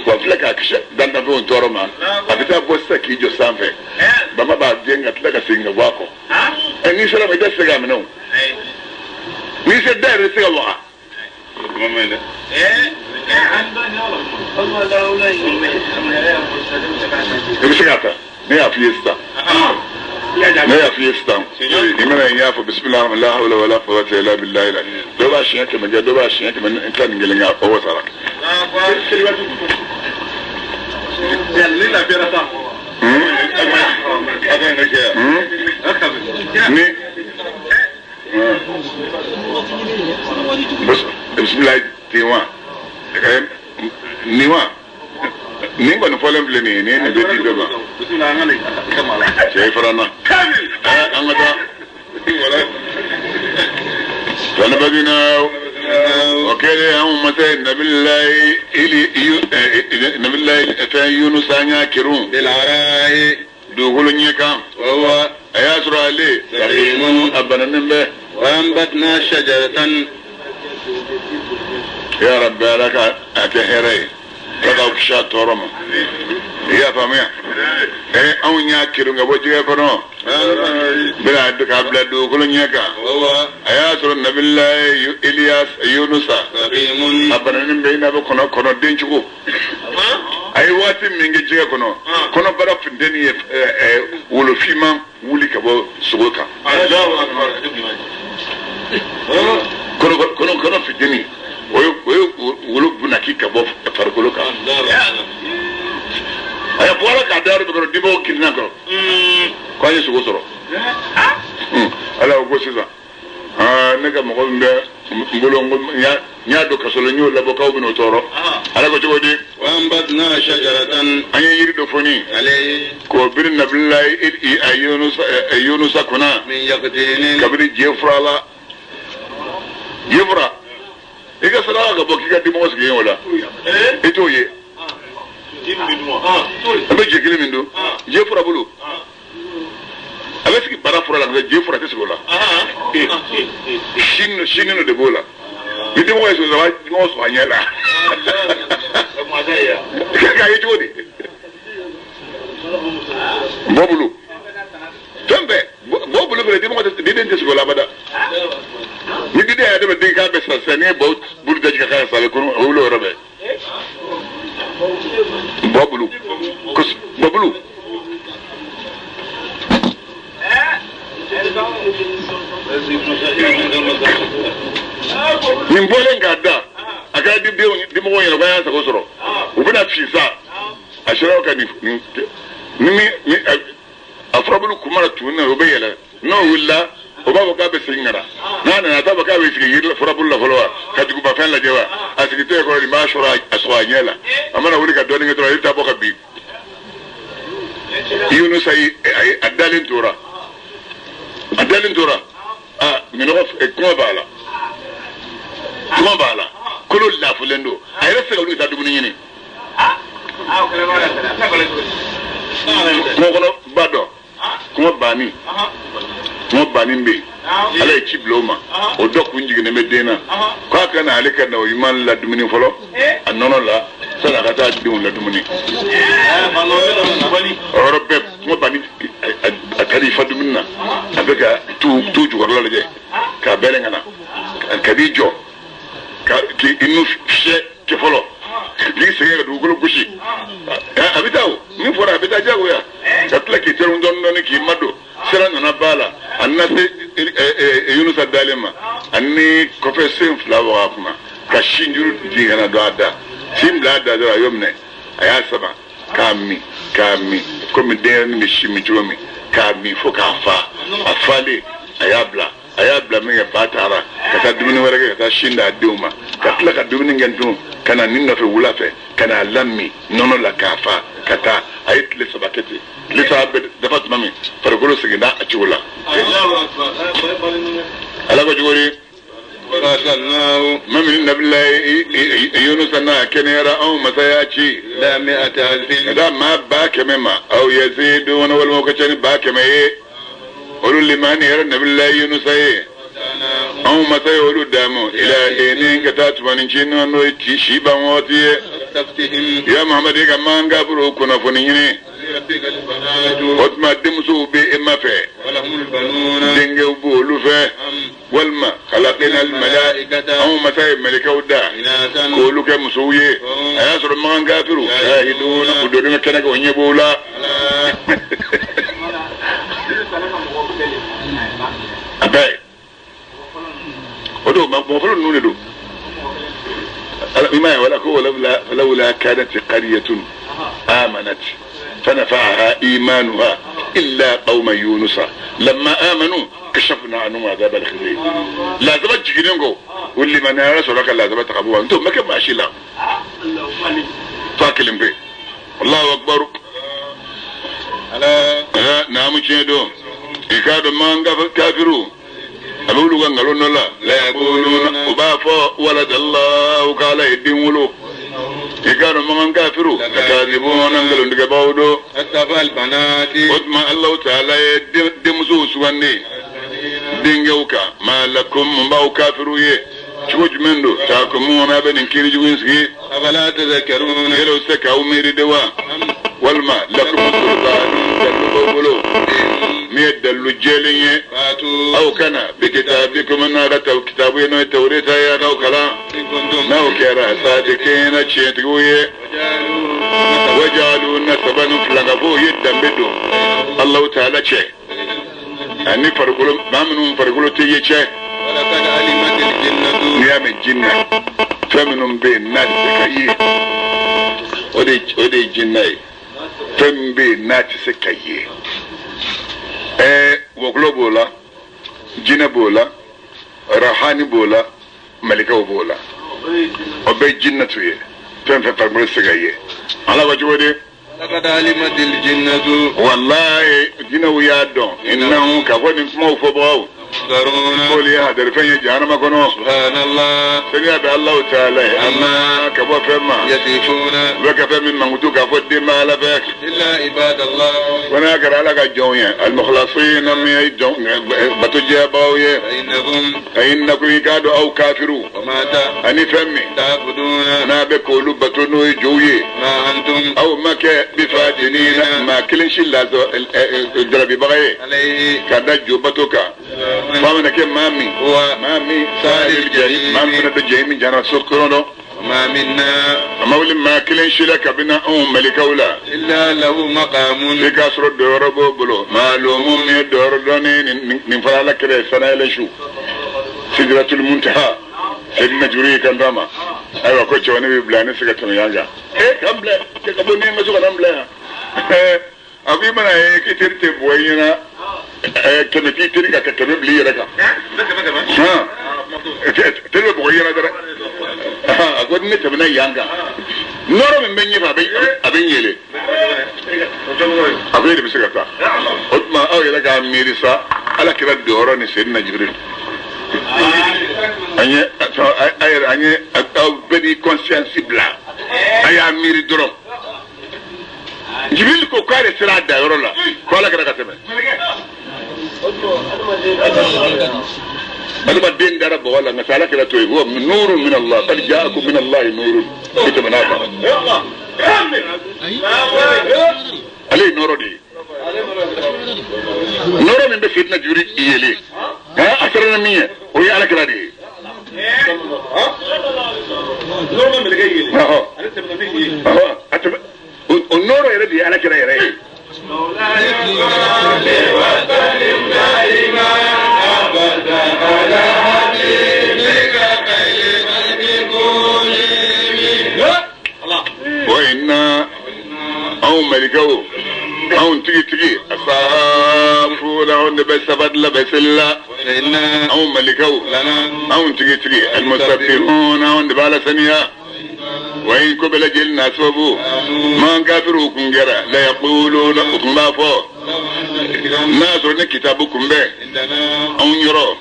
wa filɛ k'a kisi dantanfɛnw tɔɔrɔ ma a bɛ taa bɔ sisan k'i jɔ sanfɛ bama b'a gɛn ka tila ka segin ka bɔ a kɔ n'i sera ma i tɛ se k'a minɛ o n'i se da yɛrɛ se ka waga i bɛ se k'a ta ne y'a f'i ye sisan ne y'a f'i ye sisan i mana n y'a fɔ bisimilah la hawla wala quwwata illa billahi dɔ b'a siɲɛ kɛmɛ kɛ dɔ b'a siɲɛ kɛmɛ n tila nin kelen kɛ o wasara ni bisimilah ten wa ni wa ni kɔni fɔlen filɛ nin ye ni bɛ di dɔ ma cɛ fara na an ka taa kana bagina okele an mata nabillahi fa yunus anya kirun bil arai dugulun yaka wa ayasru ali sarimun abanan be wa ambatna shajaratan ya rabbi laka atahiri kada kusha toroma ya famia an ya kirun ga boje kono bila duka bla dugulun yaka wa ayasru nabillahi ilyas yunus sarimun abanan be na be kono denchugo ay wati mingi jiga kono bara findeni wolo fima wuli ka bo sugoka Allahu akbar kono findeni wolo bunaki ka bo farkoloka ay bola ka daru ko dibo kinna ko ko ay sugo soro ala ko siza nega mo gombe mbolo nya do kasolo nyo labo kaw bino toro ala ko jodi wa ambadna shajaratan ay yiri do foni ale ko bir nabillahi ayunus kuna min yaqdinin kabri jefrala jefra iga sala ga boki ga dimos ge wala eto ye dimbi mo abe jekili mindo jefra bulu abesiki bara fura la je fura tesi bola shin de bola ni de mo eso za mo so anyela ka yi jodi bobulu tembe bobulu bele de mo de tesi bola bada ni de ya de ka be sa sene bo bulu de ka ka sa ko wulo robe bobulu kus bobulu nimbole ngada aka di mo yero baya sa ko soro ubina fisa ashira ka ni afrabulu kumara tuna obeyela no willa obaba ka be singara na ta baka be sigi yir afrabulu la folwa ka dugu ba fen la jewa asigi te ko ni ma shura aswa nyela amana wuri ka doni ngatro ita boka bi yunus ay adalin tura minogo kuma bala kolo la fulendo ay rese ga luta dumuni nyini mo kono bado kuma bani mbe ala e chibloma o dokku njigi ne medena ko kana alika na o iman la dumuni folo anono la sala kata diun la dumuni Europe mo bani akali fadumina abeka tu jugor la je ka belengana kadijo ka ki inu she ke folo li sege du golo gushi abitaw mi fora abita jago ya atla ki terun don ki mado serana na bala annase yunus adalema anni ko fe sem flawa kuma ka shinjuru digana do ada simla da da yomne aya saba kami ko mi de ni shimi jomi kami fo ka fa afale ayabla mi ga batara kata dumuni warage kata shinda deuma katla ka dumuni ngentu kana ninno fe wulafe kana lammi nono la kafa kata ayit le sabaketi le sabe dafat mami fargolo sigina a ciwula ala ko jori وَرَسَلْنَاهُ مَمِنْ نَبِلَّهِ يُونُسَ كَنَيْرَ أَوْ مَسَيَاتِي لَا مِئَةَ أَلْفٍ دا ما باكمما أو يزيدون والموكشن باكمي ولو لمن يرى نبيلله يونس أو مسي ولو دامو إلى حين كتات منشين ونو شيبا موتي يا محمد كمان غابرو كنا فنيني وتما دمسو بإما في دنجو بولو في والما خلقنا الملائكة أو مساء ملكة ودا كولو كمسوية أياسر مان غافرو شاهدون ودورنا كنك ونيبولا أباي ودو ما فلو نولدو بما ولولا كانت قرية آمنت فنفعها إيمانها إلا قوم يونس لما آمنوا كشفنا عنهم عذاب الخزي لازم تجينينغو واللي ما نعرفش لك لازم تقبوها انتم ما كان ماشي لا فاكلين به الله أكبر نعم جيدو إكادو مانغا كافرو أقولوا قالوا لا يقولون وبافو ولد الله قال يدين ولو يقالوا من كافروا كاذبون انقلوا نقباودو أتفى البنات وطمع الله تعالى دمسوس واني دينجوكا ما لكم مباو كافروا شوج منو تاكمون ابن كيري جوينسكي أفلا تذكرون يلو سكاو ميري دوا والما لكم السلطان تلقوا ميدلو جيلين أو كان بكتابكم النار كتابين التوريث يا أو كلا نو كرا صادقين تشيتوي وجعلوا نسبا فلغفو يدمدو الله تعالى شيء أني فرقلوا ما منهم فرقلوا تيجي شيء ولقد علمت الجنة نعم الجنة فمنهم بين ناس سكاية ودي جنة فم بين ناس سكاية وقلو بولا جنة بولا روحاني بولا ملكة بولا وبي جنة تويه فم فرقلوا سكاية على وجودي لقد علمت الجنة والله جنة ويادون إنهم كفوا نسمعوا فبراو يحضرون قول يا هذا الفن جهنم كنو سبحان الله سنيا بالله تعالى أما كبو فما يصفون وكفى من مغدوك فدي ما لفك إلا عباد الله وانا أقرأ لك الجوية المخلصين من الجون بتجي باوية فإنكم كادوا أو كافروا وما أني فمي تعبدون أنا بقول بتنو جوية ما أنتم أو ما بفاتنين ما كل شيء لازم الدربي بغي كذا جوبتوكا فمن كم مامي سائل الجحيم مامي من الجحيم جانا سكرونه ما منا مولى ما كل شيء لك بنا ملك ولا إلا له مقام في كسر الدور بلو معلوم من الدور دوني نفعل لك كده سنة لشو سدرة المنتهى سيدنا جوري كان راما أيوة كوتش وانا بيبلاني سكتنا يانجا كم بلا كابوني ما سوى كم بلا أبي منا هيك ترتب وينا كم في تريكا كم بلي ركا ها ترتب وينا ترى أقول نتبنا يانجا نورو من بيني أبين يلي أبين اللي بسكتا أدما أو يلقى ميرسا على كذا دوران سيدنا جبريل أني أو بدي كونسيانسيبلا أي ميري درو جبريل كو كاري سرعة دايرولا كولا كذا كتبه أنا بدين دارا بقولا مثلا كذا توي هو نور من الله قد جاءكم من الله نور كتبناه عليه نور دي نور من بسيطنا جوري إيلي ها أسرنا مية وهي على كذا دي نور من بلقيه ها ها أتب النور يردي على كذا يري مولاي صل وسلم دائما أبدا على حبيبك خير الخلق الله وإنا أو ملكه أو تيجي أصافو لهن بس بدل بس الله وإنا أو ملكه لنا أو تيجي المستبدلون هن بالسنيا وإن قبل جلنا سوبو ما كافروا كنجرا لا يقولون أكما فو ناظرنا كتابكم به أو يرى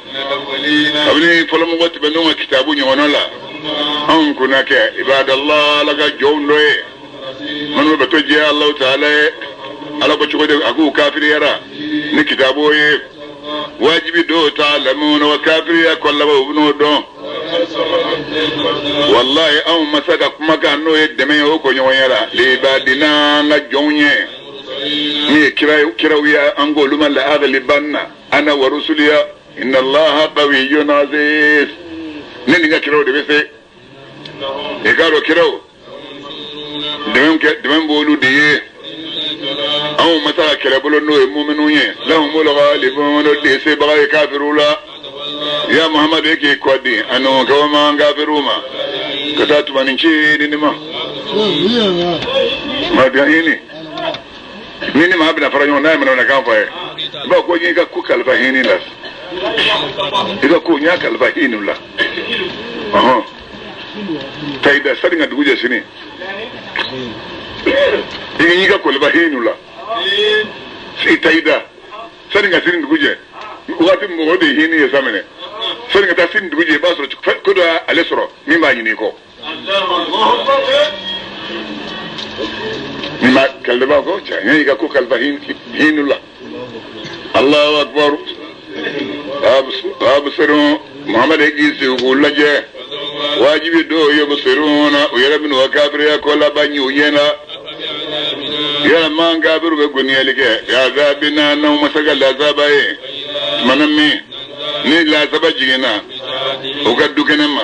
أبني فلم وقت بنوما كتابون يونولا أو كناك عباد الله لك جون لوي من بتوجه الله تعالى على بتشوفه أكو كافر يرى نكتابوه واجب دو تعلمون وكافر يكون لبنو دون والله أو مسك مكانه يدمي وكون يرى لبادنا نجوني مي كراويا أنقول من لا أغلبنا أنا ورسولي إن الله قوي عزيز نيجا كراو دبسي يكارو كراو دمم بولو ديه أو مسك كرابلو نو مؤمنون لهم الغالبون ديسي بغاي كافرولا يا محمد يكي كودي أنو كوما كافروما كتات منشي نما ما بيعني nini ma abina fara nyona na na kan fa ba ko yin ka ku kalba hini la ida ko nya kalba hini la aha taida sadinga duguje sini yin ka kalba hini la si taida sadinga sini duguje wati mo wodi hini ya samene sadinga ta sini duguje ba so ko do alesro mi ba yini ko مما كلمه كوجا يعني كاكو كالفهين الله الله اكبر ابصروا محمد يجي يقول لك واجب دو يبصرون ويربن وكافر يقول بنيو ينا يا من كافر بغني لك يا ذابنا انه مسغل عذابي منمي ni la sabajina ugaddu kenema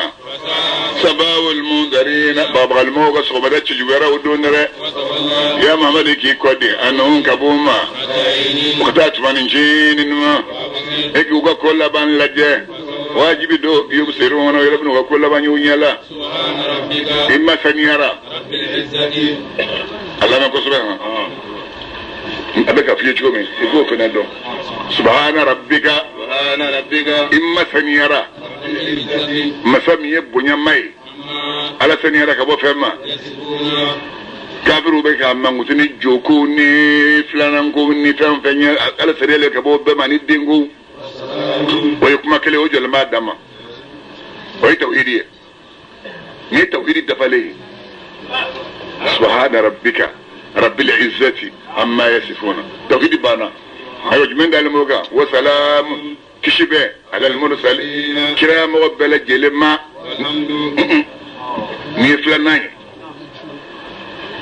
sabawul mundarina babal moga sobada chujwara udonere ya mamaliki kodi anon kabuma ukat maninjini numa eki uga kolla ban laje wajibi do yubsiruna yabnu uga kolla ban yunyala imma saniyara Allah na kusubana abeka fiye chome iko fenado subhana rabbika imma saniyara masamiye bonya mai ala saniyara ka bo fema kafiru be ka manguti ni joko ni flanan ko ni tan fenya ala saniyara ka bo be mani dingu ويكما كلي وجل ما دما وهي توحيدية ني توحيد دفليه سبحان ربك رب العزة عما يصفون توحيد بانا ايوه جمن دال موغا وسلام كشبه على المرسلين كرام وبل جلما ني فلان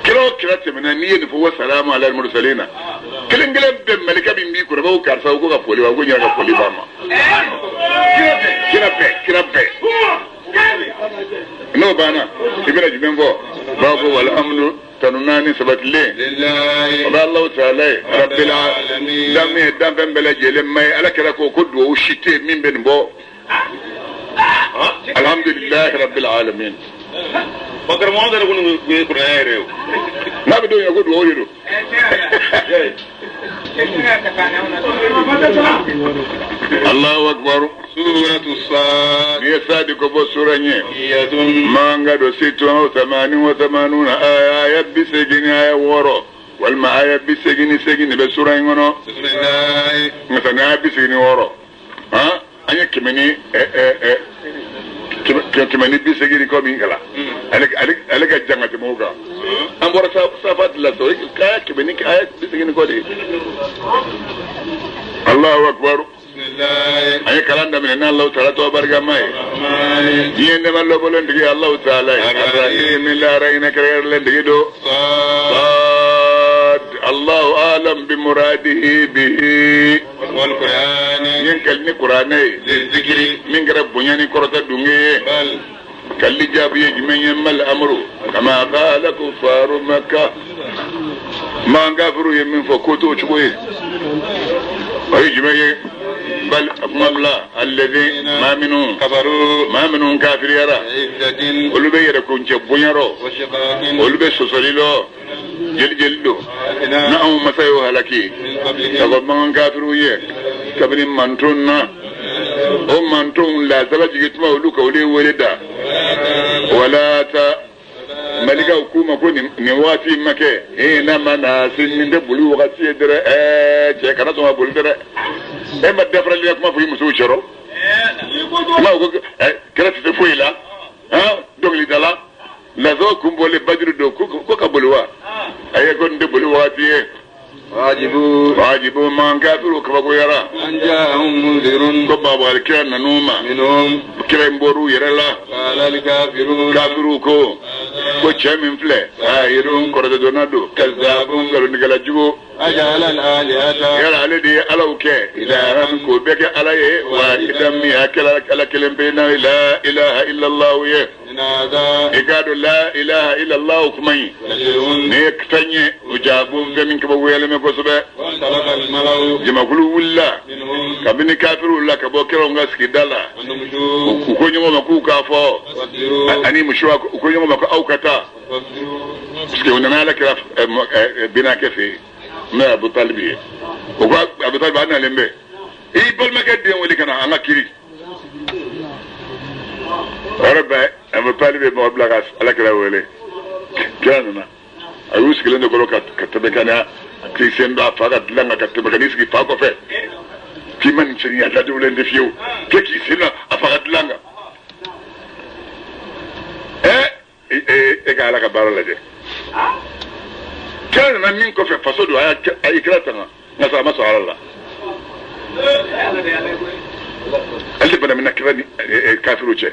كلا تمنا ني نفو سلام على المرسلين كلن جلب ملكا بيمبي كربو كارسا وكو كفولي وكو نيا كفولي باما كرب نو بانا كبيرة جمن فو باكو والامن تنوناني سبت لي لله الله تعالى رب العالمين دمي دم بلا جلم ماي على كراكو كدو وشتي من بين بو الحمد لله رب العالمين بكر ما هذا يقول يقول ما بدو يقول هو يرو الله اكبر سورة الصاد هي صادق بسورة ما انقدوا 86 آية بسجن آية ورو والما آية بسجن سجن بسورة ينغنو مثلا آية بسجن ورو ها أنا كمني كمني بسجن كومين كلا ألك جنة موجا أم ورا صفات لا سوري كايا كمني آية بسجن كودي الله أكبر أي كلام ده من الله تعالى توبر جماعي جينا من الله بولن دقي الله تعالى الرحيم الله رأينا كرير لين دقي دو صاد الله أعلم بمراده به والقرآن ينكلني قرآني للذكر من قرب بنياني كرة دوني كاللي جاب يجمع يمل أمره كما قال كفار مكة ما غفروا يمين فكوتو شوي ويجمع بل مملا الذين ما منهم كافر يرى ولو بيركون جبونيرو ولو بسوسليلو جلجلو نعم مسايو هلاكي تقول من كافر يه كبر منتون منتون لا سبب جتما ولوك ولدا ولا تا ملكا حكومة كوني نواتي مكة هنا مناسين من دبلو وغسي درة كنا سما بقول درة ما دفر لي ما في مسوي ما هو كنا تفوي لا دوني دلا لا زو كمبولي بدر دو كو كبلوا أيه كون دبلو وغسي واجبوا من كافروا كفوا يرى أن جاءهم منذر كبابوا الكرن نوما منهم كلام برو يرى لا قال الكافرون كافروا كو شامين فله سائرون كرة دونادو كذابون قالوا نقلجوا أجعل الآلهة يرى على ألوك إلها كو بك عليه واحدا ميها كلا كلام بينا لا إله إلا الله يه إقادوا لا إله إلا الله كمي نيك تاني وجابون فمن كبوا يلم كسبة جما كلوا ولا كابني كافر ولا كبوكرو نغسكي دالا وكوني ما مكو كافو أني مشوا وكوني ما مكو أو كتا سكي ونما لك بنا كفي ما أبو طالبي أبو طالب أنا لمبه إيه بل ما كدي ولي كنا أنا كيري ربع أبو طالب ما أبلغ على كلا ولي كاننا أيوس كلنا كلو كتبكنا كريسين دا فقط لنا كتبكني سكي فاكو في من شنيا تدولن دفيو كيسنا أفقط لنا إيه قال لك بارلا دي كاننا منكم في فصدوا أي كلاتنا نسأل ما سأل الله اللي بنا منك كافر وجه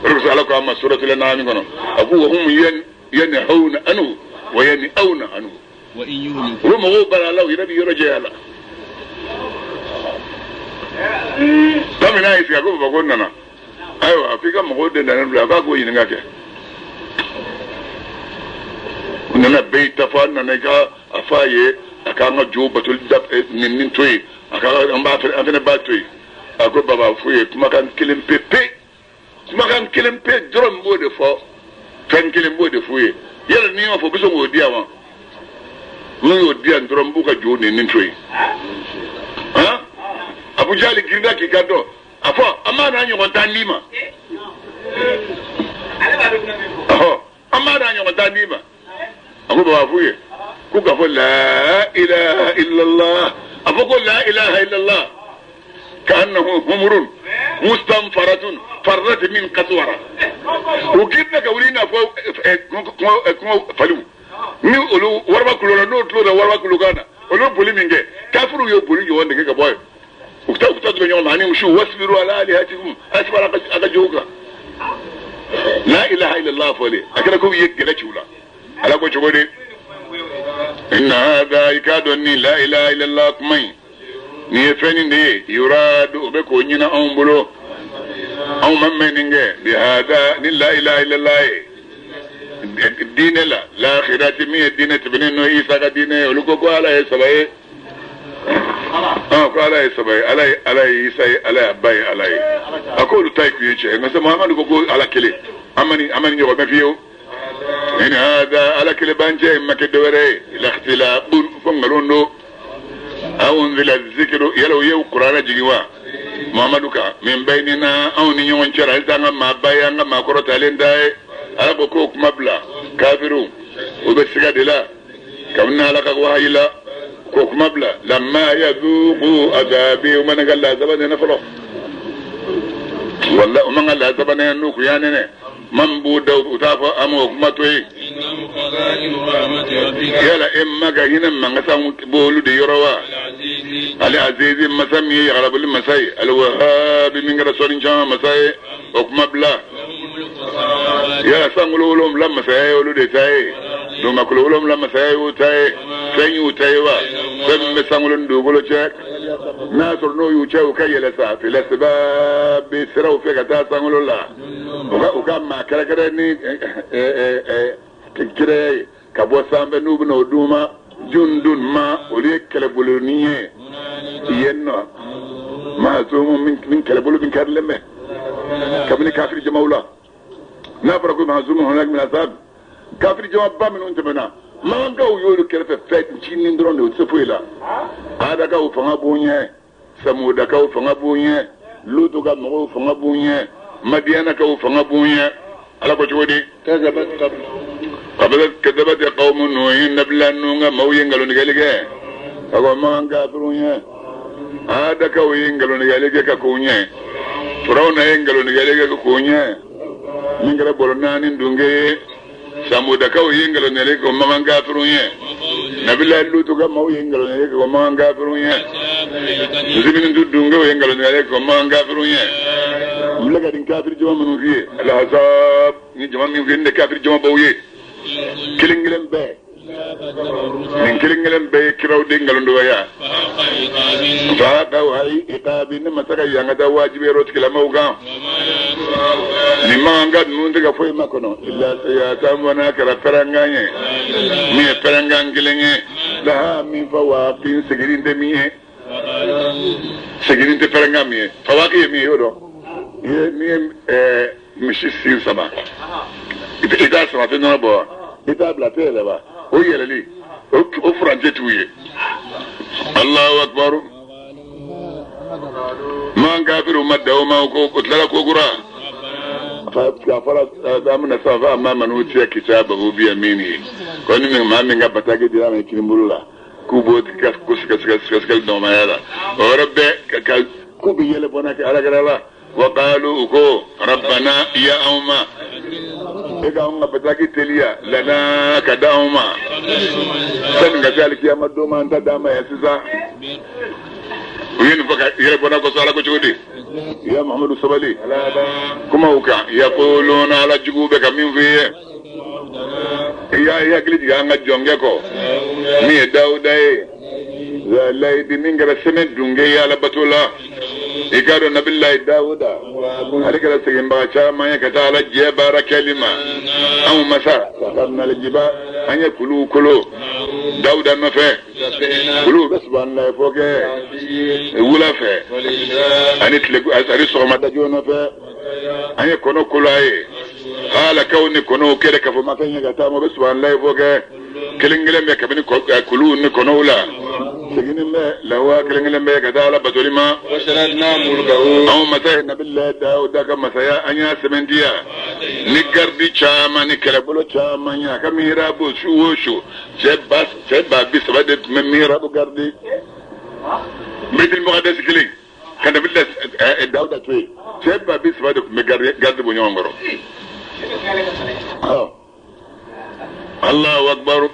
ركز على كلام سورة الأنعام يقولون أبوه هم ينهون عنه وينأون عنه وهم هو بلا لو ينبي يرجع له تامي نايس يقول بقولنا أيوة في كم مقولنا نبلا باقو ينعك وننا بيت فانا نجا أفاي أكانوا جوبة الدب من توي أكانوا أمبا باتوي أقول بابا فوي كما كان كلم بيبي كما كان كلم بي درم بود فو كان كلم بود فوي يلا نيما فو بسم وديا ما من وديا درم بوكا جوني نينتوي ها أبو جالي كيردا كيكادو أفا أما نانيو مانتان ليما أما نانيو مانتان ليما أقول بابا فوي كوكا فو لا إله إلا الله أفا قول لا إله إلا الله كأنه همر مستنفرة فرت من قسورة وكنا قولنا فلو ni olu warba kulo no tlo warba kulo kana olu boli minge kafuru yo boli yo wonde ke boy ukta do nyoma ani mushu wasbiru ala alihatikum asbara aga joga la ilaha illa allah fole akara ko yegela chula ala ko chogode inna hadha ikaduni la ilaha illa allah kumai ni feni ne yuradu be ko nyina on bulo on mamme ninge bi hada ni la ilaha illa allah الدين لا خيرات مية الدين تبنين إنه إيسا دينه ولكو على سبعي على سبعي على إيسا على أباي على أقول تايكو يجي مثلا محمد كوكو على كلي أماني يوم ما فيه إن هذا على كلي بانجي ما كدوري الاختلاف فنغلونه أو انزل الذكر يلو يو قرآن جيوا محمد كا من بيننا أو نيوان شرع تانا ما بايا ما كرت علين داي أنا بكوك مبلغ كافرون وبسجد لا كمنا لك وهيلا كوك مبلغ لما يذوقوا عذابي ومن قال لا زبني نفلو والله ومن قال لا زبني نوك يعني من بود وتافا أموك ماتوي يلا إما كهنا من قسم بولو دي يروا على عزيز مسمي يغلب المساي الوهاب من رسول الله مساي كوك مبلغ يا سانغلولم لما سايولو دي تاي دوما كلولم لما سايو تاي سانيو تايوا سم سانغلون دوغلو تشك ناصر نو يو تشاو كايلا سافي لسباب سراو فيكا سانغلولا وكان ما كركرني كيري كابو سامبه نوبنو دوما جندون ما وليك كلبولونيه ينو ما زوم من كلبولو من كارلمه كمني كافر جماولا نافر كل معزوم هناك من العذاب كافر جواب با من انت بنا ما نقو يقولوا كيف فات نشين ندرون وتسفويلا هذا كاو فنابونيه سمودا كاو فنابونيه لوتو كاو فنابونيه مديانا كاو فنابونيه على كوتودي كذبت قوم نوح نبلا نوغا موين قالوا نغاليكا اكو ما كافرونيه هذا كاو ينقالوا نغاليكا كاكونيه فرعون ينقالوا نغاليكا كاكونيه ningara bolonani ndunge samuda kaw yengalo nele ko mama ngafirunye nabila lutu ga maw yengalo nele ko mama ngafirunye zibin ndunge yengalo nele ko mama ngafirunye mulaga din kafir joma manu fiye al azab ni joma min fiye kafir joma bawye kilingilem be min kilingilem be kiraw de ngalo ndo ya fa daw hay iqabin masaka yanga da wajibe rot kila mawga ni manga nunde ga foy makono illa sayatamuna kara peranganye mi perangangilenge la min fawaqin sigirinde miye sigirinde perangamiye fawaqi mi yodo ye mi mishi sin sama ida sama te no bo ida bla tele ba o yeleli o franje tuye Allahu akbar man kafiru madda ma ko tlala ko gura فافرا دامنا سافا ما منوتي كتابه بيمينه كوني من ما من غبتاغي ديرا من كلمبولا كوبوت كس دوما يلا ورب كوبي يله بوناك على غلا وقالوا كو ربنا يا اوما اذا هم بتاغي تليا لنا كداوما سن غزالك يا مدوما انت داما يا سيسا وين فك يربنا كو سالا كو تشودي يا محمد الصبالي كما وكا يقولون على جوبك من فيه يا كليجي غا جونغكو مي داوداي لا يدي نينغرا سمن دونغي يا لبتولا يكادو نبي الله داودا عليك لا سيغن باچا ما يكتا على جبار كلمه او مسا فقرنا الجبال ان يكلوا كلوا داودا نفه كلوا بس بان فوقه ولا فه ان تلقوا اثر صوما دجو نفه ان يكونوا كلاي قال كوني كونوا كده كفو ما كان يغتا ما بس بان لا فوقه كلينغلم يكبني كلوا نكونوا لا سجن ما لو كلينغلم يغتا على بتولما وشردنا ملكه او متى بالله داود كما سيا انيا سمنديا نغردي چاما نكلبلو چاما يا كميرا بو شو جباس بس بده ميرا بو غردي بيت المقدس كلي كان بالله داوود توي شبا بس بعد مقرد بنيونغرو الله أكبر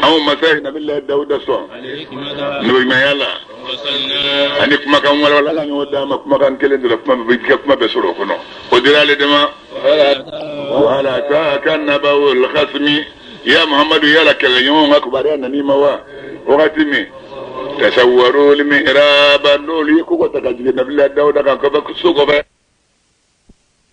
أو مساهنا بالله داود الصوم نبي ما يلا أنك ما كان ولا لا يودامك ما كان كلن دلف ما بيجيك ما بسرو كنو ودلالة دما ولا كان نبأ الخصم يا محمد يا لك اليوم أكبر أنني ما وقتمي تصوروا المهراب نولي كوكو تكاجي نبي داود كان كبك سوكو